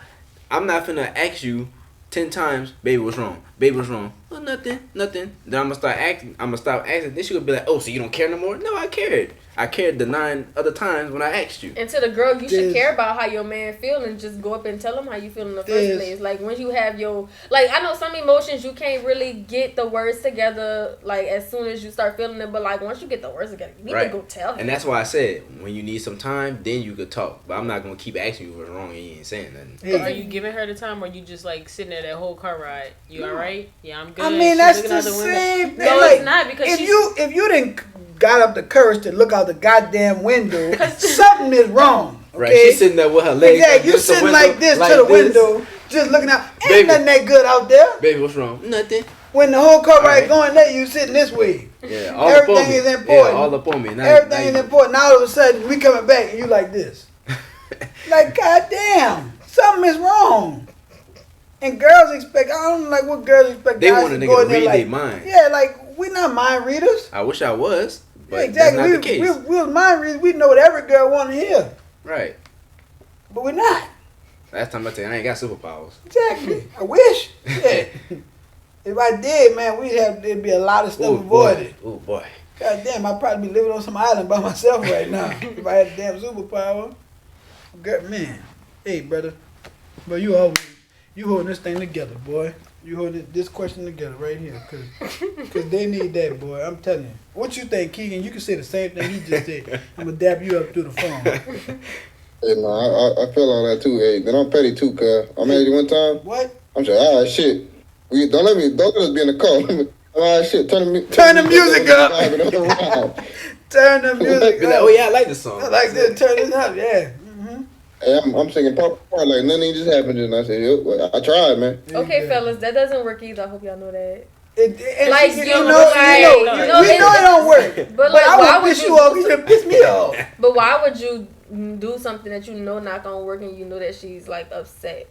I'm not finna ask you 10 times, baby, what's wrong? Baby, what's wrong? Oh, nothing. Then I'm going to start acting. I'm going to stop asking. Then she going to be like, oh, so you don't care no more? No, I cared. I cared the 9 other times when I asked you. And to the girl, you This- should care about how your man feel and just go up and tell him how you feel in the first This- place. Like, when you have your... Like, I know some emotions you can't really get the words together, like, as soon as you start feeling it. But, like, once you get the words together, you need Right. to go tell him. And that's why I said, when you need some time, then you could talk. But I'm not going to keep asking you what's wrong and you ain't saying nothing. Hey, Are you giving her the time, or you just like sitting there that whole car ride? You all right? Yeah, I'm good. I mean, She's that's looking the out window. same thing. No, Like, it's not, because if she's- you didn't got up the courage to look out the goddamn window, something is wrong. Okay? Right? She's sitting there with her legs. Exactly. You against the sitting window, like this like to the this. window, just looking out. Ain't Baby. nothing that good out there. Baby, what's wrong? Nothing. When the whole car ride Right. going there, you sitting this way. Yeah, all Everything up on me. is important. Yeah, all up on me. Now, Everything now is important. Now all of a sudden, we coming back and you like this. Like, goddamn, something is wrong. And girls expect, I don't like what girls expect. They guys want a to nigga go to in there read like, their mind. Yeah, like, we not mind readers. I wish I was, but Yeah, exactly. that's not the case. We was mind readers. We know what every girl want to hear. Right. But we're not. Last time I tell you, I ain't got superpowers. Exactly. I wish. Yeah. If I did, man, there'd be a lot of stuff avoided. Oh boy. God damn, I'd probably be living on some island by myself right now if I had a damn superpower. Girl, man. Hey, brother. Bro, you holding this thing together, boy. You holding this question together right here. Cause they need that, boy. I'm telling you. What you think, Keegan? You can say the same thing he just said. I'm going to dap you up through the phone. Hey, no, I feel all that too. Hey, then I'm petty too, cuz I made it one time. What? I'm saying, all right, shit. Don't let us be in the car. All right, shit. Turn the music up. Turn the music Be like, up. oh yeah, I like this song. I like this. Turn this up, yeah. Mm-hmm. Hey, I'm singing part like nothing just happened. And I said, yo, I tried, man. Okay, Yeah. fellas, that doesn't work either. I hope y'all know that. Like, Like, we you know know, it don't work. But But like, I why would would piss you you? off. You should piss me off. But why would you do something that you know not gonna work and you know that she's like upset?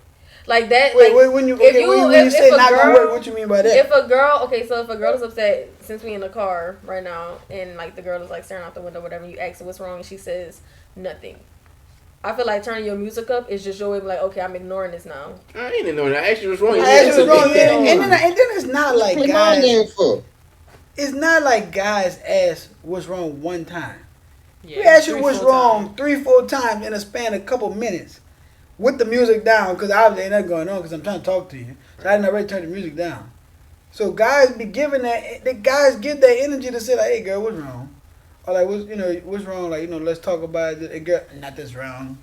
Like that. Wait, like, when you if you- when you if say a not gonna girl- work, what you mean by that? If a girl is upset, since we in the car right now, and like the girl is like staring out the window, whatever, and you ask her what's wrong, and she says nothing. I feel like turning your music up is just your way of like, okay, I'm ignoring this now. I ain't know that. I asked you what's wrong. I asked you what's wrong, yeah. and then it's not like Play my game guys. for. It's not like guys ask what's wrong one time. Yeah, We ask you 3-4 what's wrong 3-4 times in a span of a couple minutes, with the music down, because obviously ain't nothing going on because I'm trying to talk to you. So I didn't already turn the music down. So guys be giving that. The guys give that energy to say like, "Hey girl, what's wrong?" Or like, what's wrong? Like, let's talk about it. Hey, girl, not this wrong.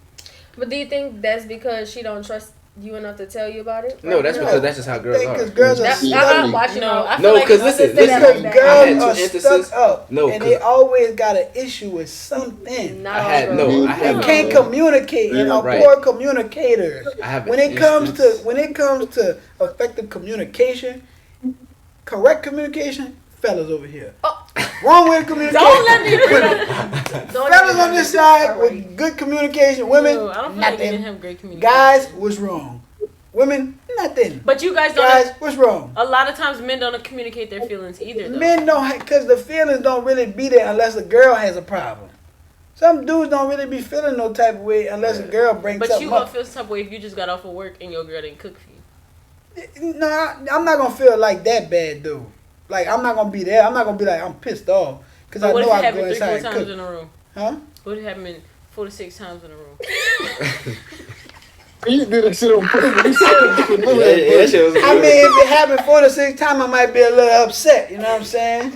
But do you think that's because she don't trust you enough to tell you about it? No, that's No. because that's just how girls Because are. girls are That's, Yeah. stuck. watching No, I feel No, like because I listen, just said that listen. like Because that. I had girls two are instances. stuck up, No, and they 'cause- always got an issue with something. Not I all had girls. no. I They have. can't communicate and are Right. poor communicators. I have. When an it comes instance- to effective communication, correct communication, fellas over here. Oh. Wrong way of communication. Don't let me bring up. Fellas on this side with good communication. Women, No, I don't feel like they didn't nothing. have great communication. Guys, what's wrong? Women, nothing. But you guys don't. Guys, what's wrong? A lot of times men don't communicate their feelings either. Though. Men don't, because the feelings don't really be there unless a girl has a problem. Some dudes don't really be feeling no type of way unless a girl brings But something you gonna up. feel some way if you just got off of work and your girl didn't cook for you. No, I'm not gonna feel like that bad, though. Like, I'm not gonna be there. I'm not gonna be like, I'm pissed off. Because I But what know if I it go happened 3-4 inside and times cook. in a row? Huh? What if it happened 4 to 6 times in a row? You did that shit on purpose. You said it. Yeah, that shit was I mean, if it happened 4 to 6 times, I might be a little upset. You know what I'm saying?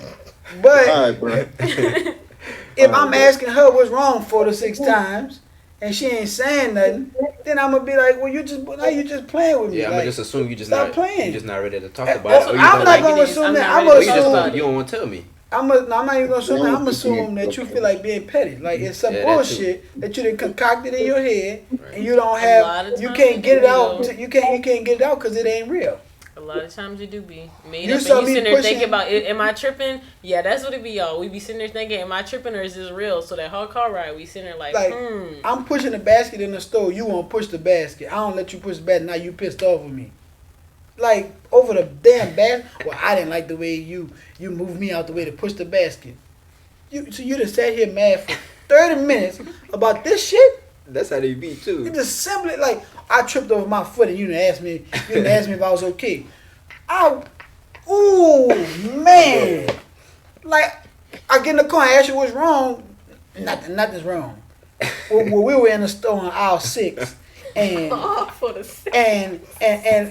But All right, bro. if I'm asking her what's wrong 4 to 6 times, and she ain't saying nothing, then I'm gonna be like, well, you just playing with me. Yeah, I'm like, gonna just assume you just stop not. playing. You just not ready to talk I'm about it. Or you not don't like gonna it. assume I'm that. not I'm ready gonna Or you just assume. don't. You don't want to tell me. I'm not even gonna assume that. I'm assuming that you feel like being petty. Like it's some Yeah, that bullshit that you done concocted in your head, Right. and you don't A lot have. of You times can't it get it do, out. though. You can't get it out because it ain't real. A lot of times it do be made You up, saw and you me sitting there pushing- thinking about, am I tripping? Yeah, that's what it be, y'all. We be sitting there thinking, am I tripping or is this real? So that whole car ride, we sitting there like, Like, I'm pushing the basket in the store. You won't push the basket. I don't let you push the basket. Now you pissed off with me. Like over the damn basket. Well, I didn't like the way you moved me out the way to push the basket. You just sat here mad for 30 minutes about this shit. That's how they be You too. just simply like I tripped over my foot and you didn't ask me. You didn't ask me if I was okay. Ooh man, like I get in the car and ask you what's wrong. Nothing's wrong. Well, we were in the store on aisle 6, and For the sake. and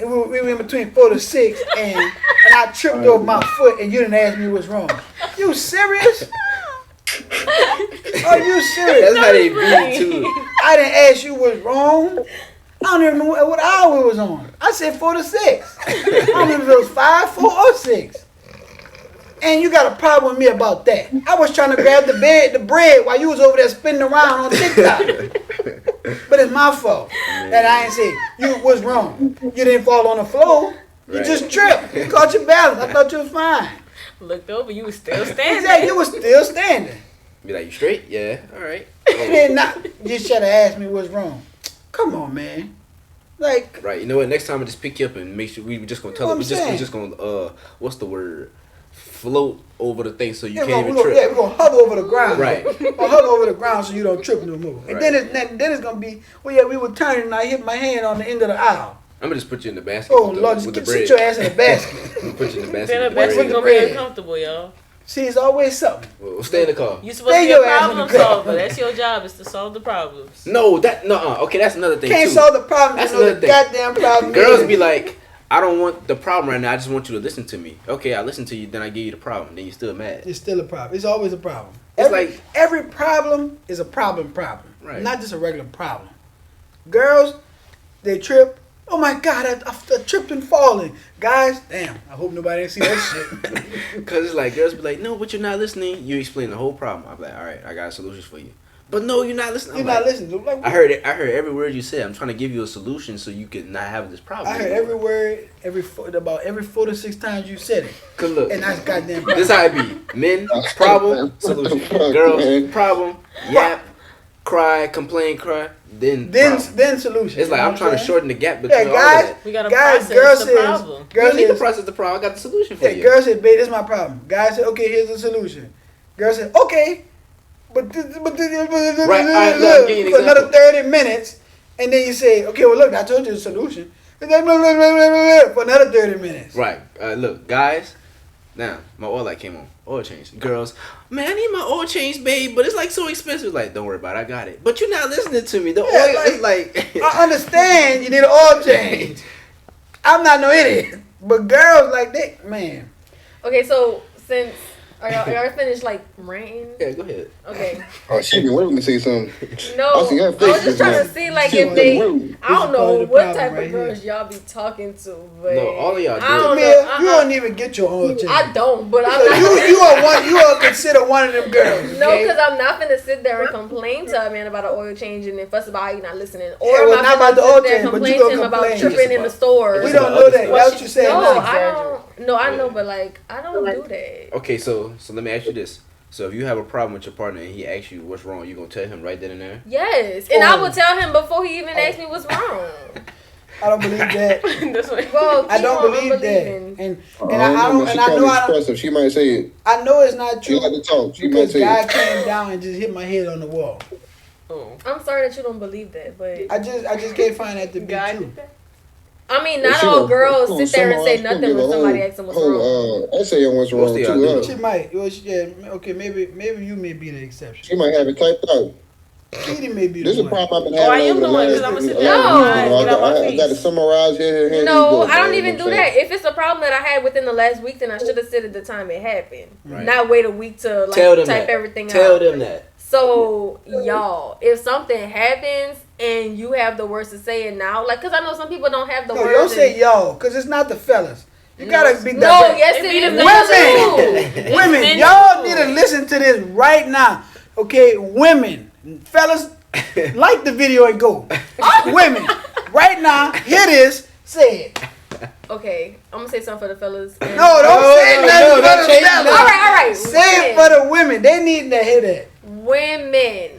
we were in between 4 to 6, and I tripped over my foot and you didn't ask me what's wrong. You serious? Are you serious? That's how they be too. I didn't ask you what's wrong. I don't even know what hour it was on. I said 4 to 6. I don't even know if it was 5, 4, or 6. And you got a problem with me about that. I was trying to grab the bread while you was over there spinning around on TikTok. But it's my fault that I ain't say you was wrong. You didn't fall on the floor. You Right. just tripped. You caught your balance. I thought you was fine. looked over, you was still standing. Exactly. You was still standing. Be like, you straight? Yeah. All right. And then not, you should have asked me what's wrong. Come on, man. Like, Right. You know what? Next time I just pick you up and make sure we just gonna tell You them. know what I'm We just gonna what's the word? Float over the thing so you yeah, can't even we're trip. gonna hover over the ground. Right. We're gonna hover over the ground so you don't trip no more. And Right. then it's gonna be, well, yeah, we were turning and I hit my hand on the end of the aisle. I'm gonna just put you in the basket. Oh, with the, Lord, with the just bread. sit your ass in the basket. Put you in the basket. Then the with the basket bread. gonna be bread. uncomfortable, y'all. See, it's always something. Well, stay in the car. You supposed to Stay be a your ass in problem the car. solver. That's your job, is to solve the problems. No, okay, that's another thing Can't too. solve the problem. That's You know the another thing. goddamn problem. Girls is. be like, I don't want the problem right now. I just want you to listen to me. Okay, I listen to you, then I give you the problem. Then you still mad. It's still a problem. It's always a problem. It's like- every problem is a problem. Right. Not just a regular problem. Girls, they trip. Oh my God, I tripped and fallen. Guys, damn, I hope nobody didn't see that shit. Cause it's like girls be like, no, but you're not listening. You explain the whole problem. I'm like, all right, I got solutions for you. But no, you're not listening. You're I'm not like, listening. Like, I heard every word you said. I'm trying to give you a solution so you can not have this problem. I heard anymore. every word, about every 4 to 6 times you said it. Cause look, And that's goddamn this problem. how it be. Men, problem, solution. Girls, problem, yap, cry, complain, cry. Then Solution. it's like You know I'm trying to what shorten the gap between Yeah, all of guys, that. We gotta guys, process girl the says, problem. You girl don't need to says, process the problem. I got the solution for yeah, you. girl said, babe, this is my problem. Guy said, okay, here's the solution. Girl said, okay, but Right, all right, look, I'm giving you for an another example. 30 minutes, and then you say, okay, well, look, I told you the solution. And then for another 30 minutes. Right. Look, guys. Now my oil light came on. Oil change. Girls, man, I need my oil change, babe, but it's like so expensive. Like, don't worry about it. I got it. But you're not listening to me. The Yeah, oil like- is like. I understand you need an oil change. I'm not no idiot. But girls, like, they, man. Okay, so since are y'all finished like ranting? Yeah, go ahead. Okay. Oh, she been waiting to say something. No, I see her I was face just just trying now. to see like She if was they. waiting. I don't This is part know of the what problem type right of girls here. y'all be talking to, but No, all of y'all I do. don't Mia, know. you don't even get your oil change. I don't, but I'm So not. you are considered one of them girls. No, okay? because I'm not gonna sit there and complain to a man about an oil change and then fuss about how you not listening. Or Yeah, I'm well, not not about the gonna oil sit there and change, but you complain to gonna him about complain. tripping in the store. We It's don't about know other that. stuff. That's what you're saying. No, now. I don't. No, I know, Yeah. but like I don't do that. Okay, so let me ask you this. So if you have a problem with your partner and he asks you what's wrong, you gonna tell him right then and there? Yes, and I Oh. will tell him before he even asks me what's wrong. I don't believe that. That's what. Well, I keep don't on believe that. unbelieving. And I and I don't but and she I know kinda I don't, expressive. She might say it. I know it's not She true like to talk. She might because say guy it. came down and just hit my head on the wall. Oh. I'm sorry that you don't believe that, but I just can't find that to be Guy true. did that? I mean, Well, not she all gonna- girls she sit there and gonna say summarize, nothing give when a somebody whole- asks them what's wrong. essay on what's Most wrong of y'all too. do, Huh? She might. Well, yeah. Okay, maybe you may be the exception. She might have it typed out. Katie may be This is the a one. problem I've been Oh, I having am over the the one, 'cause last I'ma sit week. there and I get out my got to face. summarize here. Here No, you go, I don't man. even You do know what that. I'm saying? If it's a problem that I had within the last week, then I should have said at the time it happened. Right. Not wait a week to like Tell them type that. everything Tell out. them that. So y'all, if something happens and you have the words to say it now, like, cause I know some people don't have the No, words. you don't say and- y'all, because it's not the fellas. You No, gotta be No, direct. yes, It it be is. the Women. Women, men y'all too. need to listen to this right now. Okay, women, fellas, like the video and go. Women, right now, hear this, say it. Okay, I'm gonna say something for the fellas. No, don't say no, nothing no, for don't the change fellas. All right. Say it for the women. They need to hear that. Women.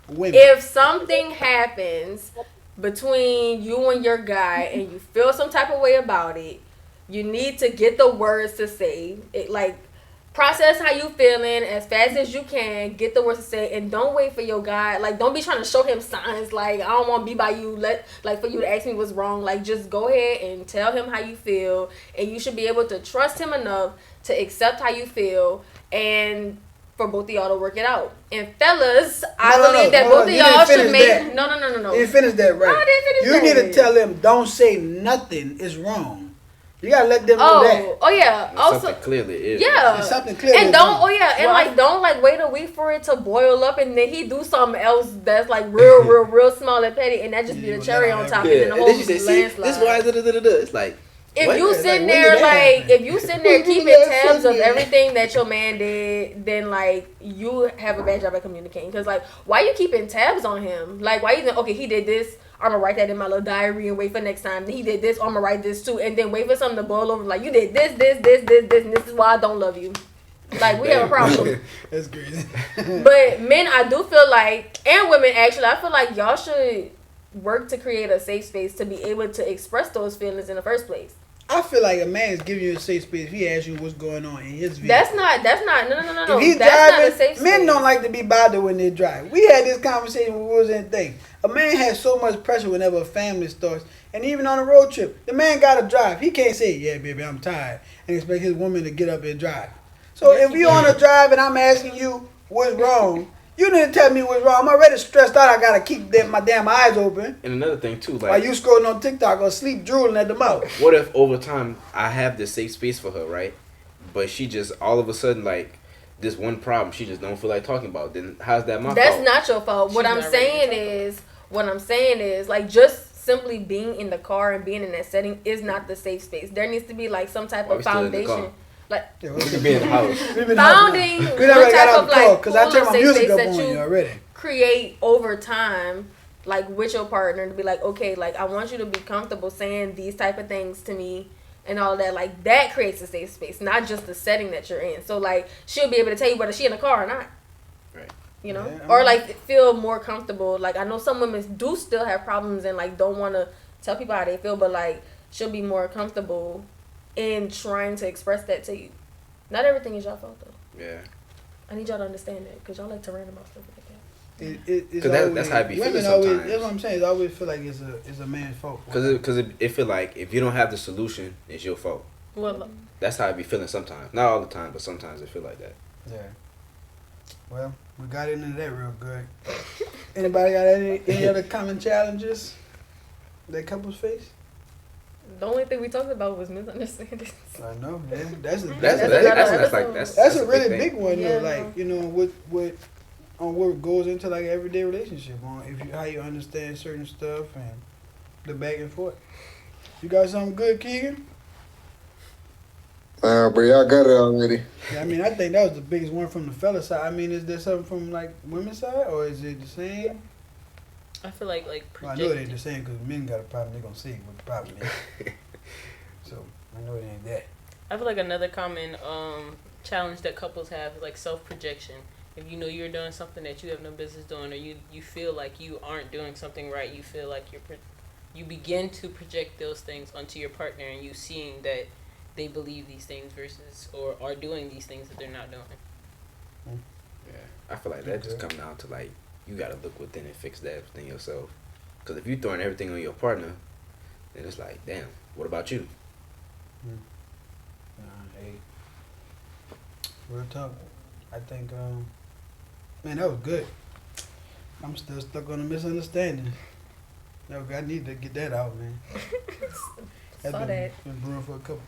Women. If something happens between you and your guy and you feel some type of way about it, you need to get the words to say it. Like, process how you feeling as fast as you can. Get the words to say, and don't wait for your guy. Like, don't be trying to show him signs. Like, I don't want to be by you. For you to ask me what's wrong. Like, just go ahead and tell him how you feel, and you should be able to trust him enough to accept how you feel and for both of y'all to work it out. And fellas, I believe that both of you y'all didn't should finish make that. no. You didn't finish that right. No, I didn't finish you that. need to tell them, don't say nothing is wrong. You gotta let them know that. Oh yeah. Also, Something clearly is. yeah. It's something clear. And don't Well, don't like wait a week for it to boil up and then he do something else that's like real small and petty and that just be the cherry on top Yeah. and then the And whole then she said, see, landslide. this is why It's like, If what? you Like, sitting when there did that like happen? if you sitting there When did keeping that tabs of happen? everything that your man did, then like you have a bad job at communicating. Cause like why you keeping tabs on him? Like why you think okay he did this? I'm gonna write that in my little diary and wait for next time. Then he did this. I'm gonna write this too, and then wait for something to boil over. Like you did this, and this is why I don't love you. Like we have a problem. That's crazy. But men, I do feel like, and women actually, I feel like y'all should work to create a safe space to be able to express those feelings in the first place. I feel like a man is giving you a safe space if he asks you what's going on in his vehicle. That's not no. If he's That's not a driving, safe men space. don't like to be bothered when they drive. We had this conversation when we was in thing. A man has so much pressure whenever a family starts, and even on a road trip, the man gotta drive. He can't say, "Yeah, baby, I'm tired," and expect his woman to get up and drive. So Yes, if he you on can. a drive and I'm asking you what's wrong, you need to tell me what's wrong. I'm already stressed out. I gotta keep my damn eyes open And another thing too, while like, you scrolling on TikTok or sleep drooling at the mouth. what if over time I have this safe space for her, right? But she just all of a sudden like this one problem she just don't feel like talking about. Then how's that my That's fault? not your fault. What She's I'm not ready to saying talk is like just simply being in the car and being in that setting is not the safe space. There needs to be like some type Why of we still in the foundation. car? Like Yeah, We could be in the house. we been founding we never one got type out of the car like because I pool turned of my safe music space up that on you you already. create over time, like with your partner, to be like, okay, like I want you to be comfortable saying these type of things to me and all that. Like that creates a safe space, not just the setting that you're in. So like she'll be able to tell you whether she in the car or not. Right. You know, Yeah, I or mean- like feel more comfortable. Like I know some women do still have problems and like don't want to tell people how they feel, but like she'll be more comfortable in trying to express that to you. Not everything is your fault though. Yeah. I need y'all to understand that because y'all like to rant about stuff like that. It's 'Cause that's always- how it be women feeling always, sometimes. that's what I'm saying. It's always feel like it's a man's fault. Cause it feel like if you don't have the solution, it's your fault. Well, That's how I be feeling sometimes. Not all the time, but sometimes it feel like that. Yeah. Well, we got into that real good. Anybody got any other common challenges that couples face? The only thing we talked about was misunderstandings. I know. Yeah, that's a That's another that's a big really thing. big one Yeah, though. Like you know what goes into like everyday relationship on if you how you understand certain stuff and the back and forth. You got something good, Keegan? Bro, y'all got it already. Yeah, I mean, I think that was the biggest one from the fella side. I mean, is there something from like women's side or is it the same? I feel like Well, I know it ain't the same because men got a problem. They're gonna see what the problem is. So I know it ain't that. I feel like another common challenge that couples have is like self-projection. If you know you're doing something that you have no business doing, or you feel like you aren't doing something right, you feel like you begin to project those things onto your partner, and you seeing that they believe these things versus or are doing these things that they're not doing. Yeah. I feel like that just come down to like you gotta look within and fix that within yourself. Cause if you throwing everything on your partner, then it's like, damn, what about you? Hey, real talk. I think, man, that was good. I'm still stuck on a misunderstanding. No, I need to get that out, man. That's Saw been, that. been brewing for a couple.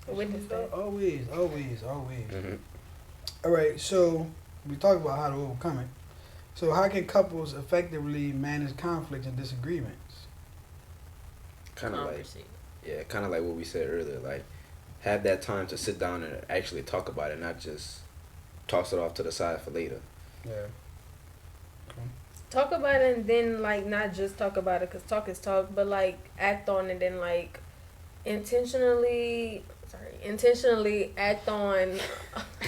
Witness that. Always. Mm-hmm. All right, so we talked about how to overcome it. So how can couples effectively manage conflicts and disagreements? Kind of like, Conversate. yeah, kind of like what we said earlier. Like, have that time to sit down and actually talk about it, not just toss it off to the side for later. Yeah. Talk about it and then like not just talk about it because talk is talk, but like act on it and like intentionally act on.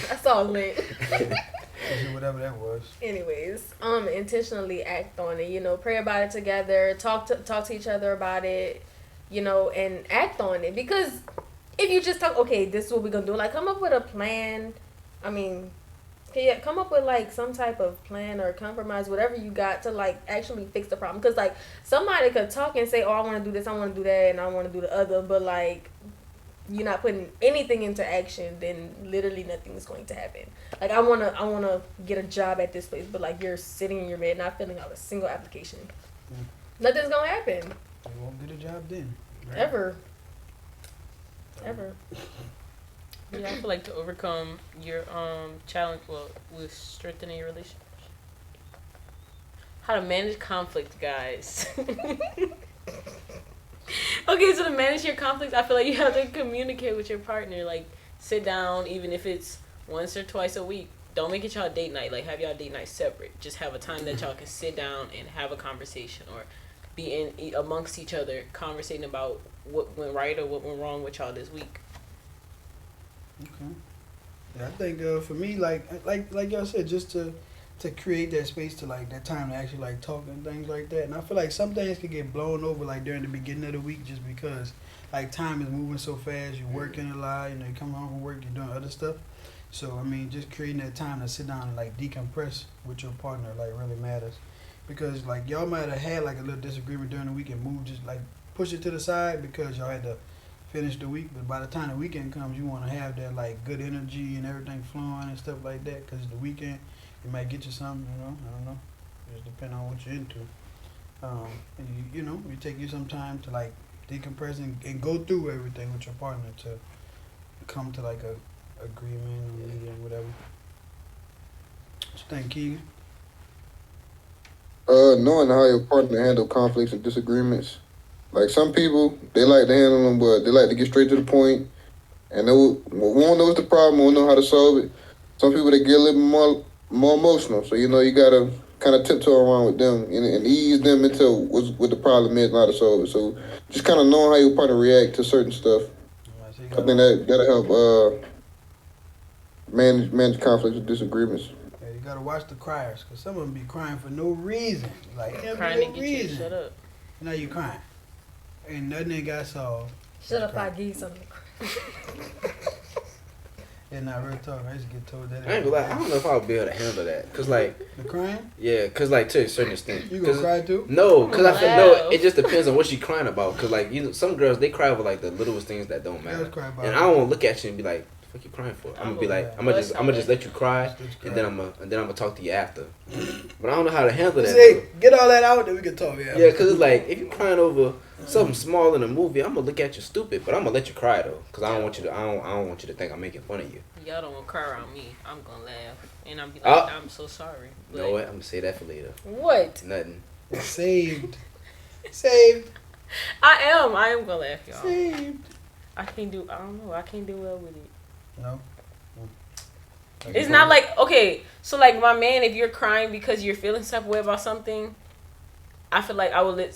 That's all lit. Whatever that was. Anyways, intentionally act on it. You know, pray about it together. Talk to each other about it. You know, and act on it because if you just talk, okay, this is what we're gonna do. Like, come up with a plan. I mean, yeah, come up with like some type of plan or compromise, whatever you got to like actually fix the problem. Because like somebody could talk and say, "Oh, I want to do this, I want to do that, and I want to do the other," but like you're not putting anything into action, then literally nothing is going to happen. Like I wanna get a job at this place, but like you're sitting in your bed not filling out a single application. Nothing's gonna happen You won't get a job then. Right? ever. Yeah, I feel like to overcome your challenge, well, with strengthening your relationship. How to manage conflict, guys. Okay, so to manage your conflicts, I feel like you have to communicate with your partner. Like, sit down, even if it's once or twice a week. Don't make it y'all date night. Like, have y'all date night separate. Just have a time that y'all can sit down and have a conversation, or be in amongst each other, conversating about what went right or what went wrong with y'all this week. Okay. Yeah, I think for me, like y'all said, just to to create that space to like that time to actually like talk and things like that. And I feel like some things can get blown over like during the beginning of the week just because like time is moving so fast. You're working a lot. You know, you come home from work, you're doing other stuff. So I mean, just creating that time to sit down and like decompress with your partner like really matters, because like y'all might have had like a little disagreement during the week and move just like push it to the side because y'all had to finish the week. But by the time the weekend comes, you want to have that like good energy and everything flowing and stuff like that. Because the weekend, it might get you something. You know, I don't know. Just depending on what you're into. And you know, you take you some time to like decompress and go through everything with your partner to come to like a agreement or medium, whatever. What you think, Keegan? Knowing how your partner handle conflicts and disagreements. Like some people, they like to handle them, but they like to get straight to the point, and they won't know what's the problem, won't know how to solve it. Some people they get a little more emotional, so you know you gotta kind of tiptoe around with them and ease them into what the problem is and how to solve it. So just kind of knowing how your partner react to certain stuff. I think that'll help manage conflicts and disagreements. Yeah, you gotta watch the criers, cause some of them be crying for no reason, like Crying to no get you to reason. shut up. Now you crying, ain't nothing that got solved. Shut up, I give you something. And not real talk. I used to get told that. I ain't gonna lie, I don't know if I would be able to handle that. Cause like, The crying? yeah, cause like to a certain extent. You gonna cry too? No, cause I feel Wow. no. It just depends on what she crying about. Cause like you know, some girls they cry over like the littlest things that don't matter. Girls cry about And I don't want to look at you and be like, "The fuck you crying for?" I'm gonna be like, I'm gonna just let you cry, and then I'm gonna talk to you after. But I don't know how to handle that. Say, get all that out, then we can talk. Yeah, cause it's like if you crying over something small in a movie, I'm gonna look at you stupid, but I'm gonna let you cry though, cause I don't want you to. I don't want you to think I'm making fun of you. Y'all don't want to cry around me. I'm gonna laugh and I'm be like, I'm so sorry. You know what? I'm gonna say that for later. What? Nothing. Saved. Saved. I am gonna laugh, y'all. Saved. I can't do well with it. No. It's not like, okay, so like my man, if you're crying because you're feeling some way about something, I feel like I would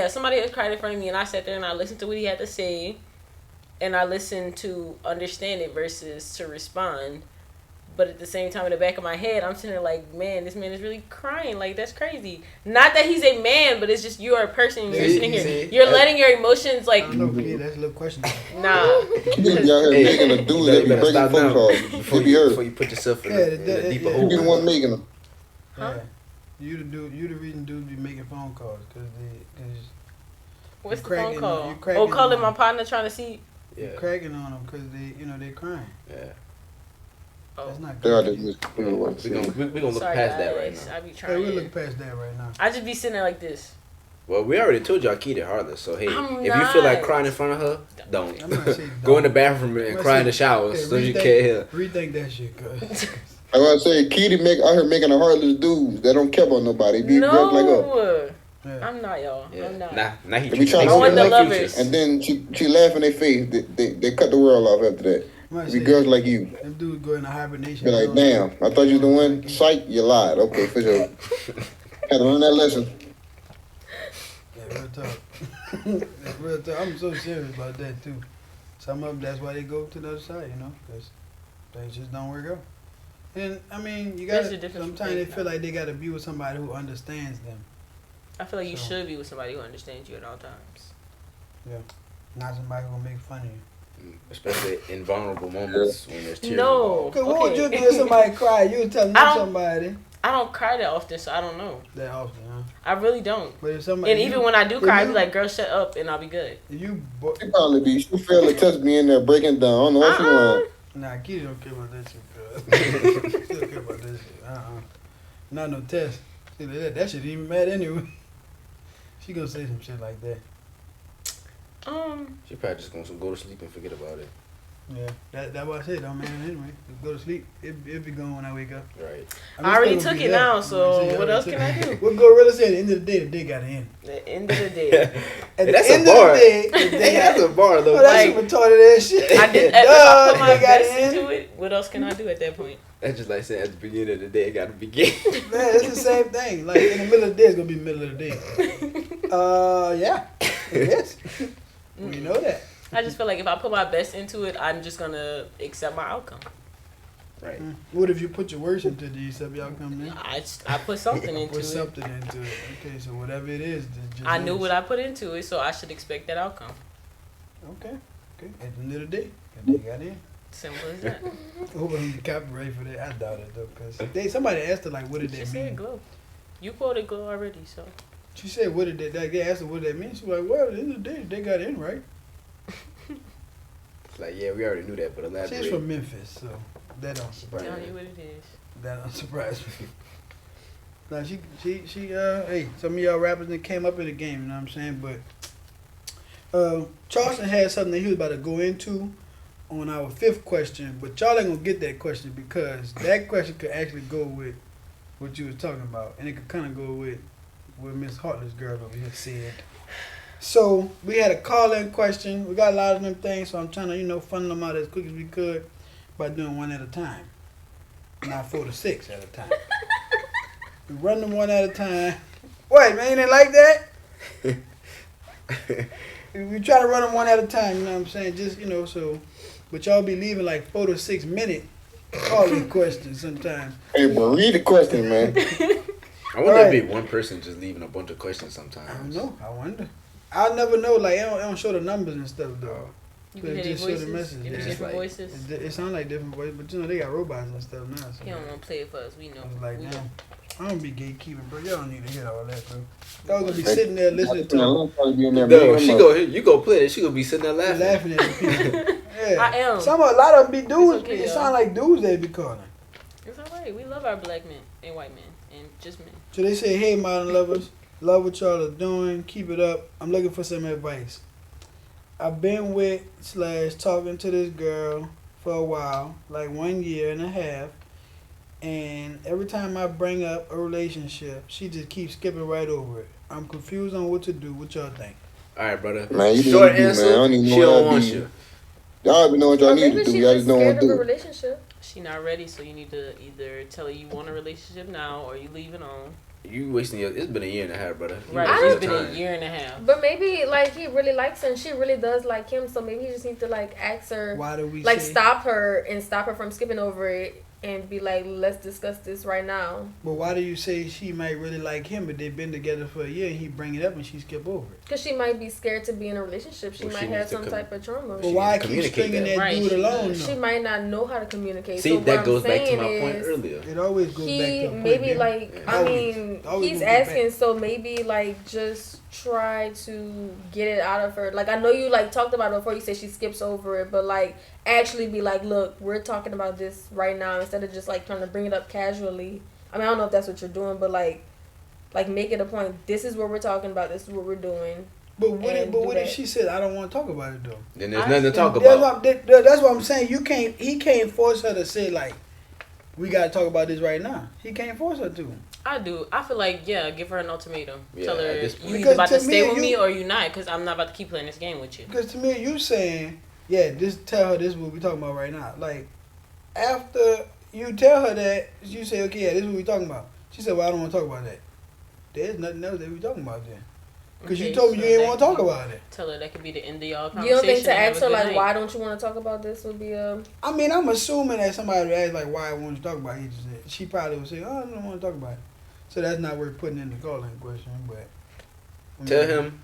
somebody has cried in front of me and I sat there and I listened to what he had to say and I listened to understand it versus to respond. But at the same time, in the back of my head, I'm sitting there like, man, this man is really crying. Like, that's crazy. Not that he's a man, but it's just you're a person and you're sitting here. You're letting your emotions, like... I don't know, kid, that's a little question. Nah. You be out here making a dude that be breaking phone calls. Before you put yourself in a deeper You be the hole. one making them. Yeah. You the reason dudes be making phone calls, cause What's the cracking- phone call? you cracking Calling on my them. partner trying to see... Yeah. you're cracking on them, cause they're crying. Yeah. Oh. That's not They are good. just We gonna look Sorry, past that guys. right now. I be Hey, trying. we look past that right now. I just be sitting there like this. Well, we already told y'all Keita heartless, so hey, I'm if you feel like not. crying in front of her, don't. I'm not saying Go in the don't. bathroom and I'm cry in the not shower saying- so you rethink- can't hear. Rethink that shit, cuz. I was say, Kitty out here making a heartless dudes that don't care about nobody. Be drunk like us. No. Yeah. I'm not, y'all. Yeah. I'm not. Now he They be trying to I want the say lovers. and then she laugh in their face. They cut the world off after that. Might Be say, girls like you. them dudes go into hibernation. Be like, damn, I thought you was the one. Psych, you lied. Okay, for sure. Had to learn that lesson. Yeah, real talk. That's real talk. I'm so serious about that too. Some of them, that's why they go to the other side, you know, because things just don't work out. And I mean, you There's got a difference sometimes they between- feel like they got to be with somebody who understands them, I feel like you So- should be with somebody who understands you at all times. not somebody who gonna make fun of you. Especially in vulnerable moments when there's tears No. involved. Cause what would you do if somebody cry? You would tell I don't- somebody I don't cry that often, so I don't know. that often, huh? I really don't. But if somebody, And even when I do cry, I be you- like, girl, shut up, and I'll be good. if you, She probably be. She failed the test me in there breaking down. I don't know what she want. nah, Kitty don't care about that shit, girl. She don't care about that shit. Not no test. See, that shit even mad anyway. She gonna say some shit like that. She probably just gonna go to sleep and forget about it. Yeah, that's what I said, though, man. Anyway, just go to sleep. It'll be gone when I wake up. Right. I already still took gonna it be there. now, I'm so gonna say, what I else already can I took do? it. What Gorilla said, at the end of the day, the day gotta end. The end of the day. At Hey, the that's a end bar. of the day, the day Hey, that's gotta a bar though. Oh, that's Like- some retarded ass shit. I did. If I Duh, put my they gotta best end. into it, what else can I do at that point? That's just like saying at the beginning of the day it gotta begin. Man, it's the same thing. Like in the middle of the day, it's gonna be middle of the day. Yeah. Yes. We know that. I just feel like if I put my best into it, I'm just gonna accept my outcome. Yeah, Right. What if you put your words into the accept the outcome then? I put something into Put it. something into it. Okay, so whatever it is, just I knew is. what I put into it, so I should expect that outcome. Okay. At the end of the day, they got in. Simple as that. Hope I'm copyright for that. I doubt it though, cause somebody asked her like, what did She that said mean? glow. You quoted glow already, so. She said, what did that? They asked her what that mean. She was like, well, at the end of the day, they got in right. It's like, yeah, we already knew that, but elaborate. She's from Memphis, so that don't surprise Tell me. you what it is. That don't surprise me. Now hey, some of y'all rappers that came up in the game, you know what I'm saying? But Charleston had something that he was about to go into on our fifth question, but y'all ain't gonna get that question because that question could actually go with what you was talking about, and it could kind of go with what Miss Heartless girl over here said. So we had a call-in question. We got a lot of them things, so I'm trying to funnel them out as quick as we could by doing one at a time, not 4 to 6 at a time. We run them one at a time. Wait, man, you didn't like that? We try to run them one at a time. You know what I'm saying? Just so. But y'all be leaving like 4 to 6 minute calling questions sometimes. Hey, but read the question, man. I wonder if it be one person just leaving a bunch of questions sometimes. I don't know. I wonder. I'll never know. Like, it don't show the numbers and stuff, though. You But can it hear their just show the voices. message. Get the Yeah. different Like- voices. It sound like different voices, but they got robots and stuff now. So He don't want to play it for us. We know. I was like, We damn. know. I don't be gatekeeping, bro. Y'all don't need to hear all that, bro. Y'all gonna be sitting there listening to No, you go play it. She gonna be sitting there laughing. laughing at the people. Yeah. I am. A lot of them be dudes. okay, it y'all. sound like dudes they be calling. It's alright. We love our black men and white men and just men. So they say, hey, modern lovers, love what y'all are doing. Keep it up. I'm looking for some advice. I've been with / talking to this girl for a while, like 1 year and a half. And every time I bring up a relationship, she just keeps skipping right over it. I'm confused on what to do. What y'all think? All right, brother. Man, you Short need to do, answer. man. I don't even know She what don't I want do. you. Y'all be know what y'all Or need maybe to do. she's Y'all just just don't scared want of to a do it. relationship. She not ready, so you need to either tell her you want a relationship now or you leave it on. You wasting your. It's been a year and a half, brother. You Right. wasting It's your been time. a year and a half. But maybe like he really likes her and she really does like him, so maybe he just needs to like ask her, Why do we like say, stop her from skipping over it and be like, let's discuss this right now. But why do you say she might really like him, but they've been together for a year and he bring it up and she skip over it? Because she might be scared to be in a relationship. She Well, might she have needs to some type of trauma. But why needs to keep communicate stringing that. that Right, dude she along, does. She though? might not know how to communicate. See, so what that I'm goes back to saying my point is, earlier. It always goes back he to a point, maybe baby. like Yeah. I mean Always he's gonna get asking, back. so maybe like just try to get it out of her. Like I know you like talked about it before, you said she skips over it, but like actually be like, look, we're talking about this right now, instead of just like trying to bring it up casually. I mean, I don't know if that's what you're doing, but like make it a point. This is what we're talking about. This is what we're doing. But what if, and do that. she said, I don't want to talk about it, though? Then there's I nothing to talk That's about. that's what I'm saying. He can't force her to say, like, we got to talk about this right now. He can't force her to. I do. I feel like, yeah, give her an ultimatum. Yeah, Tell her at this you point. either Because about to to stay me, with you- me or you not, because I'm not about to keep playing this game with you. Because to me, you saying, yeah, just tell her this is what we talking about right now. Like, after you tell her that, you say, okay, yeah, this is what we talking about. She said, well, I don't want to talk about that. There's nothing else that we talking about then. Because you Okay, told me so you didn't that want to talk could be- about it. Tell her that could be the end of y'all You conversation. don't think to and have ask a her good like, night. why don't you want to talk about this would be a I mean, I'm assuming that somebody would ask, like, why I want to talk about it. She probably would say, oh, I don't want to talk about it. So that's not worth putting in the calling question, but. I mean, Tell him.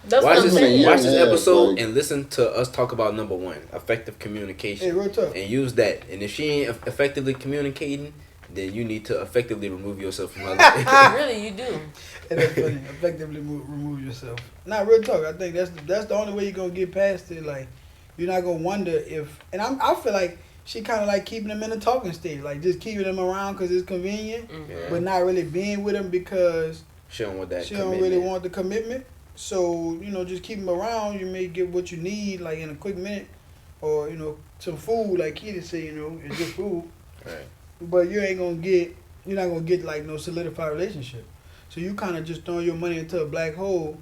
That's Watch what I'm this. saying. Yeah, Watch this yeah, episode like- and listen to us talk about number one: effective Hey, communication, real talk. and use that. And if she ain't effectively communicating, then you need to effectively remove yourself from her life. Really, you do. And that's funny. Effectively remove yourself. Not real talk. I think that's the only way you're gonna get past it. Like, you're not gonna wonder if. And I feel like she kind of like keeping them in the talking stage, like just keeping them around because it's convenient, Mhm. but not really being with them because She don't want that. she don't really want the commitment. So just keep them around. You may get what you need, like in a quick minute, or some food, like Keita said. It's just food. Right. But you're not gonna get like no solidified relationship. So you kind of just throwing your money into a black hole,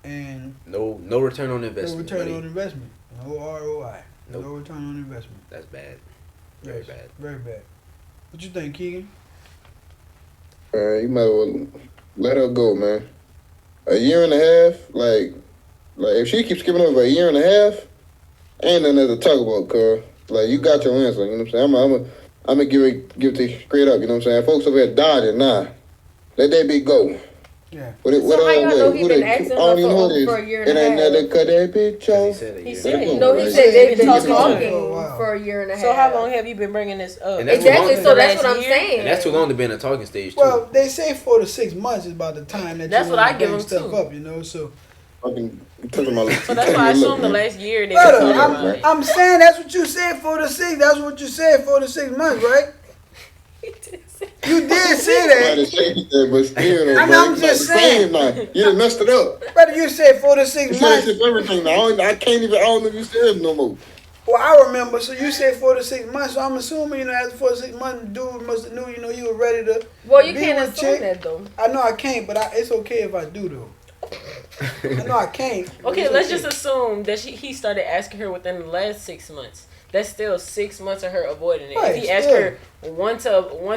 and No return on investment. no return buddy. on investment, no ROI, Nope. no return on investment. That's bad. Very Yes, bad. very bad. What you think, Keegan? You might as well let her go, man. A year and a half, like if she keeps skipping over a year and a half, ain't nothing to talk about, cuz. Like, you got your answer, you know what I'm saying? I'm gonna give it to you straight up. You know what I'm saying? Folks over here dodging, nah. Let that bitch go. Yeah. So how y'all know he been asking I don't even know her who for it a year is. and a And then half? cut that bitch off. He said it. No, he Right. said they've been Talking. talking for a year and a half. So how long have you been bringing this up? And that's Exactly. too So long. that's what I'm Last year? saying. And that's too long to be in a talking stage too. Well, they say 4 to 6 months is about the time that That's you what wanna I give bring them, stuff too. up, you know. So, Fucking touching my. So that's why I assumed the last year they brother, were talking about it. I'm saying that's what you said 4 to 6. That's what you said 4 to 6 months, right? You did say that. But still, I'm just saying. Now. You done messed it up. Brother, you said 4 to You 6 said months. shit for everything now. I can't even. I don't know if you said it no more. Well, I remember. So you said 4 to 6 months. So I'm assuming, you know, after 4 to 6 months, dude must have knew, you know, you were ready to. Well, you be can't with assume chick. that though. I know I can't, but it's okay if I do though. I know I can't. but Okay, it's let's okay. just assume that he started asking her within the last 6 months. That's still 6 months of her avoiding it. Right, If he asked still. her once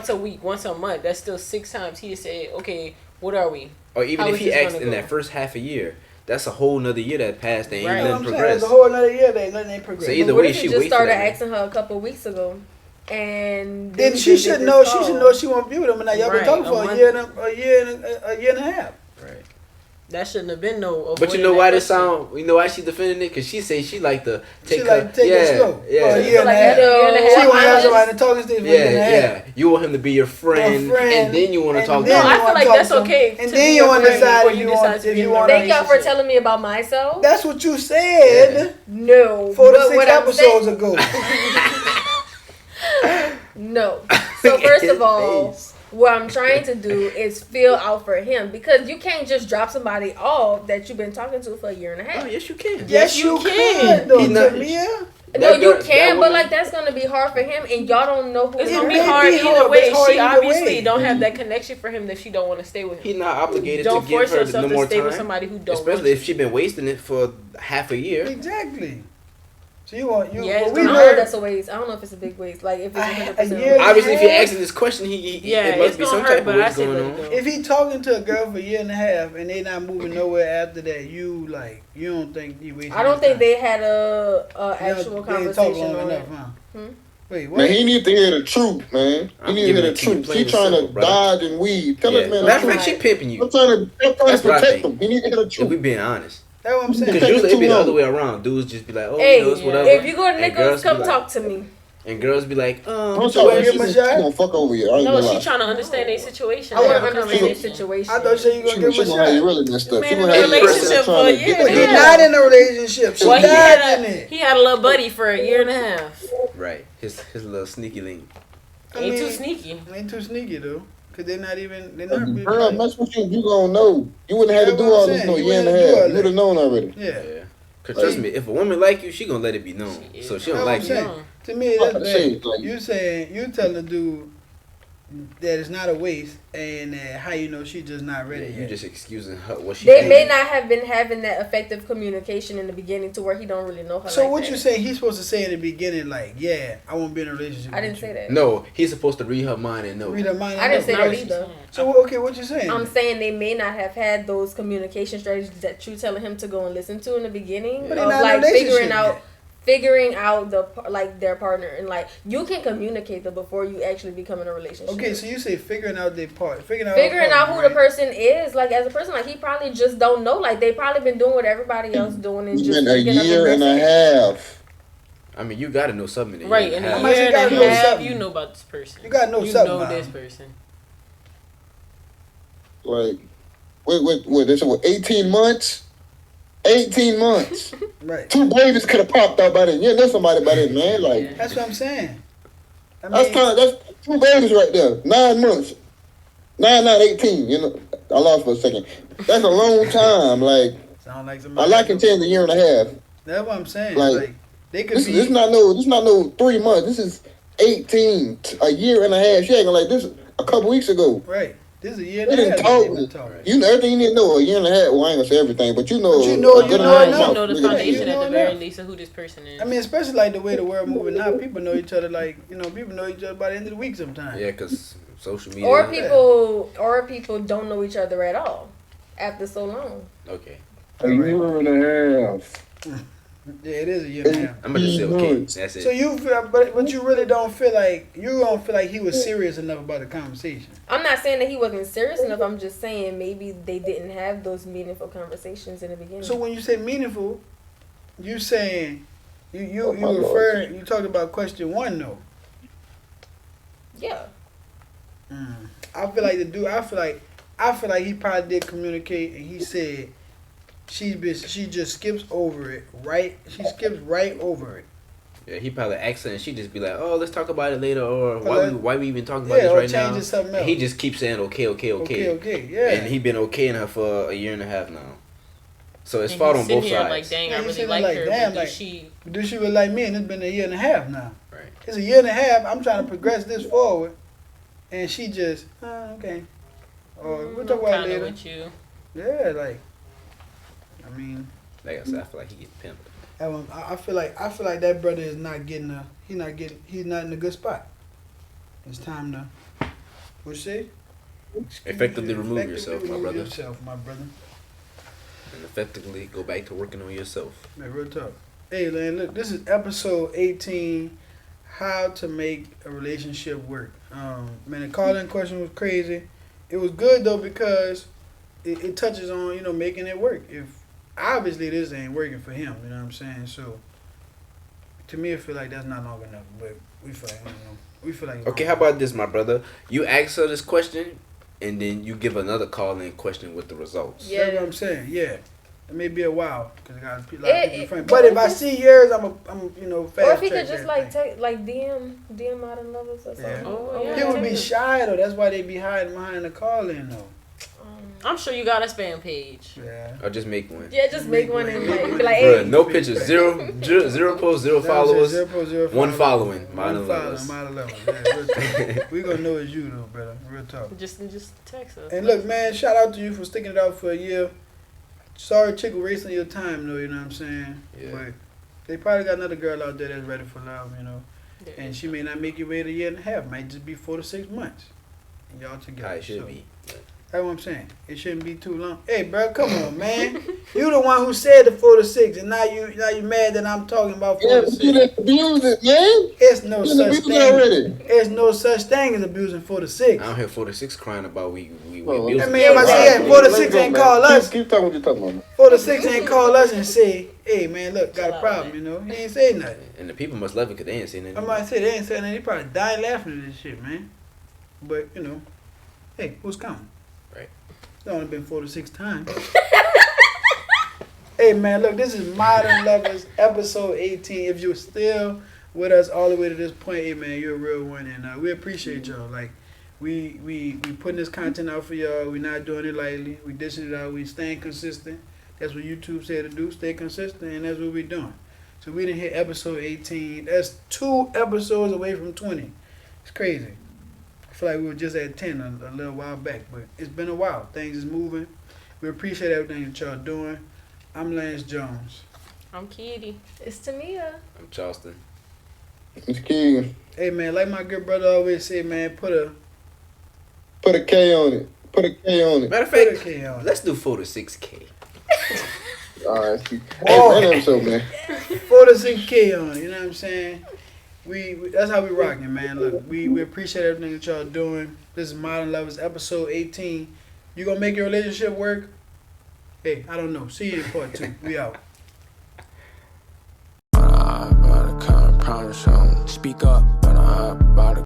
a week, once a month, that's still 6 times. He said, okay, what are we? Or even How if is he this asked gonna in go? that first half a year, that's a whole nother year that passed and Right. ain't You know what nothing I'm saying? It's progressed. a whole another year that nothing ain't progressed. So either What way, if she he just wasted started that. asking her a couple weeks ago, and Then we she did should this know. She call? should know she won't be with him. And now y'all been Right, talking a for a month. year and a half. Right. That shouldn't have been no. But you know why this sound? You know why she defending it? Cause she say she like to take She like to take it slow. Yeah, For a yeah. year and a half. year and a She half. want to have somebody to talking stage for a year and a half. Yeah. You want him to be your friend, and then you want to and talk to then No, him. I you feel wanna like talk that's to him. okay And to then be you a want to friend decide before if you you decide want to if be you in a want. Thank y'all for relationship. telling me about myself. That's what you said No, 4 to but 6 what I'm episodes saying- ago. No. So first His of all, face. what I'm trying to do is feel out for him because you can't just drop somebody off that you've been talking to for a year and a half. Oh yes, you can. Yes, you you can. could though, He not- Tamia. No, you That can, but woman- like that's gonna be hard for him, and y'all don't know who. It's It gonna be may hard be either hard, but way. it's hard She either obviously way. don't have that connection for him if she don't want to stay with He him. not obligated Don't to give force her yourself no to more stay time. with somebody who don't. Especially want if she been wasting it for half a year. Exactly. So you want you? Yeah, well, it's we I gonna don't know know if that's a waste. I don't know if it's a big waste. Like if it's A 100%. year- Obviously, if you're Yeah. asking this question, Yeah, it must it's be gonna some hurt, type of but I what's say going let it on. go. if he talking to a girl for a year and a half and they not moving nowhere after that, you don't think he wasting? I don't his think time? they had a They actual don't- they conversation talk long on enough, it. huh? Hmm? Wait, what? Man, he need to hear the truth, man. He I'm need to hear giving the it to you truth. plain She and trying simple, to brother. dodge and weave. Tell Yeah. us, man. Matter of the fact, she truth. pimping you. I'm trying to That's what I protect think. him. He need to hear the If we truth. being honest. That's what I'm saying. Because Taking usually too it be the long. other way around. Dudes just be like, oh, Hey, you know, it's whatever. if you go to And Nichols, girls be come like- talk to me. And girls be like, Don't so talk where's to give her. him a She shot? gonna fuck over you. I ain't No, gonna she lie. trying to understand their situation. I want have to a understand their conversation. situation. I thought you said you gonna She give him a gonna have you shot. really messed up. Man She in gonna a have you relationship trying for a to year get and But the he's a girl. not in a relationship. She Well, died in it. he had a little buddy for a year and a half. Right. His little sneaky link. I Ain't mean, too sneaky. Ain't too sneaky though, cause they're not. If the girl mess with you, you gonna know. You wouldn't have to That's do what I'm all this saying. no You year and a wouldn't have to do half. all You would have that. known already. Yeah. Yeah. Cause trust me, if a woman like you, she gonna let it be known. She So is. she don't That's what like I'm you. saying. To me, Fuck that's the shit, bad. like- You saying you telling the dude that it's not a waste, and how you know she's just not ready You yet. just excusing her what she They did. may not have been having that effective communication in the beginning to where he don't really know her. So like what that. you saying? He's supposed to say in the beginning, like, yeah, I won't be in a relationship. I didn't with say you. that. No, he's supposed to read her mind and know. Read her mind. I didn't say know. that Not either. what she's So okay, what you saying? I'm saying they may not have had those communication strategies that you telling him to go and listen to in the beginning, But they're of not in a like relationship figuring out their partner, and like you can communicate them before you actually become in a relationship. Okay, so you say figuring out their part, figuring out Figuring her out who partner, the person is, like as a person, like he probably just don't know. Like they probably been doing what everybody else doing and It's just been a picking up year and a that's it. half. I mean, you gotta know something. In a Right, year in and a a much half. year you and gotta a know half, something? you know about this person. You gotta know you something know about this him. person. Like, wait, this was 18 months? 18 months. Right. 2 babies could have popped out by then. You know somebody by then, man. Like, That's what I'm saying. I that's mean, that's 2 babies right there. 9 months. 9, not 18. You know, I lost for a second. That's a long time. Like, sound like I somebody. like it 10 a year and a half. That's what I'm saying. Like, Like they could This be. is not no 3 months. This is 18, a year and a half. She acting like this a couple weeks ago. Right. This is a year They and a didn't half. talk. they've been talking. You know everything you need to know. A year and a half. Well, I ain't gonna say everything, but you know. But you know- a good you know amount. enough. You know the Nigga, foundation you know at the very enough. least of who this person is. I mean, especially like the way the world moving now, people know each other. Like people know each other by the end of the week sometimes. Yeah, because social media. Or people don't know each other at all after so long. Okay. A year and a half. Yeah, it is a year and a half. I'm gonna just say okay. That's it. So you feel, but you really don't feel like he was serious enough about the conversation. I'm not saying that he wasn't serious enough. I'm just saying maybe they didn't have those meaningful conversations in the beginning. So when you say meaningful, you saying you Lord. referring, you talked about question one though. Yeah. I feel like the dude. I feel like he probably did communicate, and he said she just skips over it. Right? She skips right over it. Yeah, he probably asked her and she just be like, "Oh, let's talk about it later," or But why we even talking about this or right now? change it something else. And he just keeps saying okay. Okay. Yeah. And he been okaying her for a year and a half now. So it's And fault he's on both sitting here sides. like, dang, Yeah, I he's really sitting like like, her, damn, but like- does she? Do she really like me? And it's been a year and a half now. Right. It's a year and a half. I'm trying to progress this forward, and she just okay. Or we'll talk about it later. With you. Yeah, like I mean, Like I said, I feel like he gets pimped. I feel like that brother is not getting he's not in a good spot. It's time to what you say? Effectively remove yourself, my remove brother. yourself, my brother. And effectively go back to working on yourself. Man, real talk. Hey, man, look, this is episode 18, how to make a relationship work. Man, the call-in question was crazy. It was good, though, because it touches on, making it work. If obviously this ain't working for him, you know what I'm saying? So, to me, I feel like that's not long enough, but we feel like, we feel like... Okay, how about this, my brother? You ask her this question, and then you give another call-in question with the results. Yeah. That's what I'm saying, yeah. It may be a while, because I got a lot of people friends. but But if if I it's- see yours, I'm fast Or if he track could just everything. DM Modern Loverz or something. Yeah. Oh, yeah. People be shy though. That's why they be hiding behind the call in though. I'm sure you got a spam page. Yeah. Or just make one. Yeah, just make one and be like, Bruh, hey. no pictures, zero posts, zero followers, one following. Modern Loverz. Modern Loverz. Yeah, real talk. We gonna know it's you though, brother. Real talk. Just text us. And look, man, shout out to you for sticking it out for a year. Sorry, chick, we're wasting your time though. You know what I'm saying? Yeah. But they probably got another girl out there that's ready for love. Yeah. And she may not make you wait a year and a half. Might just be 4 to 6 months. And y'all together. How it should So, be. That's what I'm saying. It shouldn't be too long. Hey, bro, come on, man. You the one who said the 4 to 6, and now you mad that I'm talking about 4 Yeah, to but 6. you didn't abuse it, man. It's no You such abused it thing. already. There's no such thing as abusing 4 to 6. I don't hear 46 crying about we Well, abuse I it. mean, if I say that 4 to 6 ain't call us, Keep talking what you're talking about. 4 to 6 ain't call us and say, hey, man, look, got a problem, He ain't say nothing. And the people must love it because they ain't seen it. I might say they ain't saying anything. They probably die laughing at this shit, man. But, hey, who's counting? Right. It's only been 4 to 6 times. Hey, man, look, this is Modern Loverz, episode 18. If you're still with us all the way to this point, hey, man, you're a real one. And we appreciate y'all. Like, we putting this content out for y'all. We're not doing it lightly. We dishing it out. We staying consistent. That's what YouTube said to do. Stay consistent, and that's what we're doing. So we didn't hit episode 18. That's 2 episodes away from 20. It's crazy. I feel like we were just at 10 a little while back, but it's been a while. Things is moving. We appreciate everything that y'all doing. I'm Lance Jones. I'm Kitty. It's Tamia. I'm Charleston. It's Keegan. Hey, man, like my good brother always say, man, put a K on it. Put a K on it. Matter of put a fact, K on it. let's do 4 to 6K. All right. Hey, Whoa. run that episode, man. 4 to 6K on it, you know what I'm saying? We that's how we rocking, man. Look, we appreciate everything that y'all doing. This is Modern Loverz, episode 18. You gonna make your relationship work? Hey, I don't know. See you in part 2. We out. Speak up, but I'm about to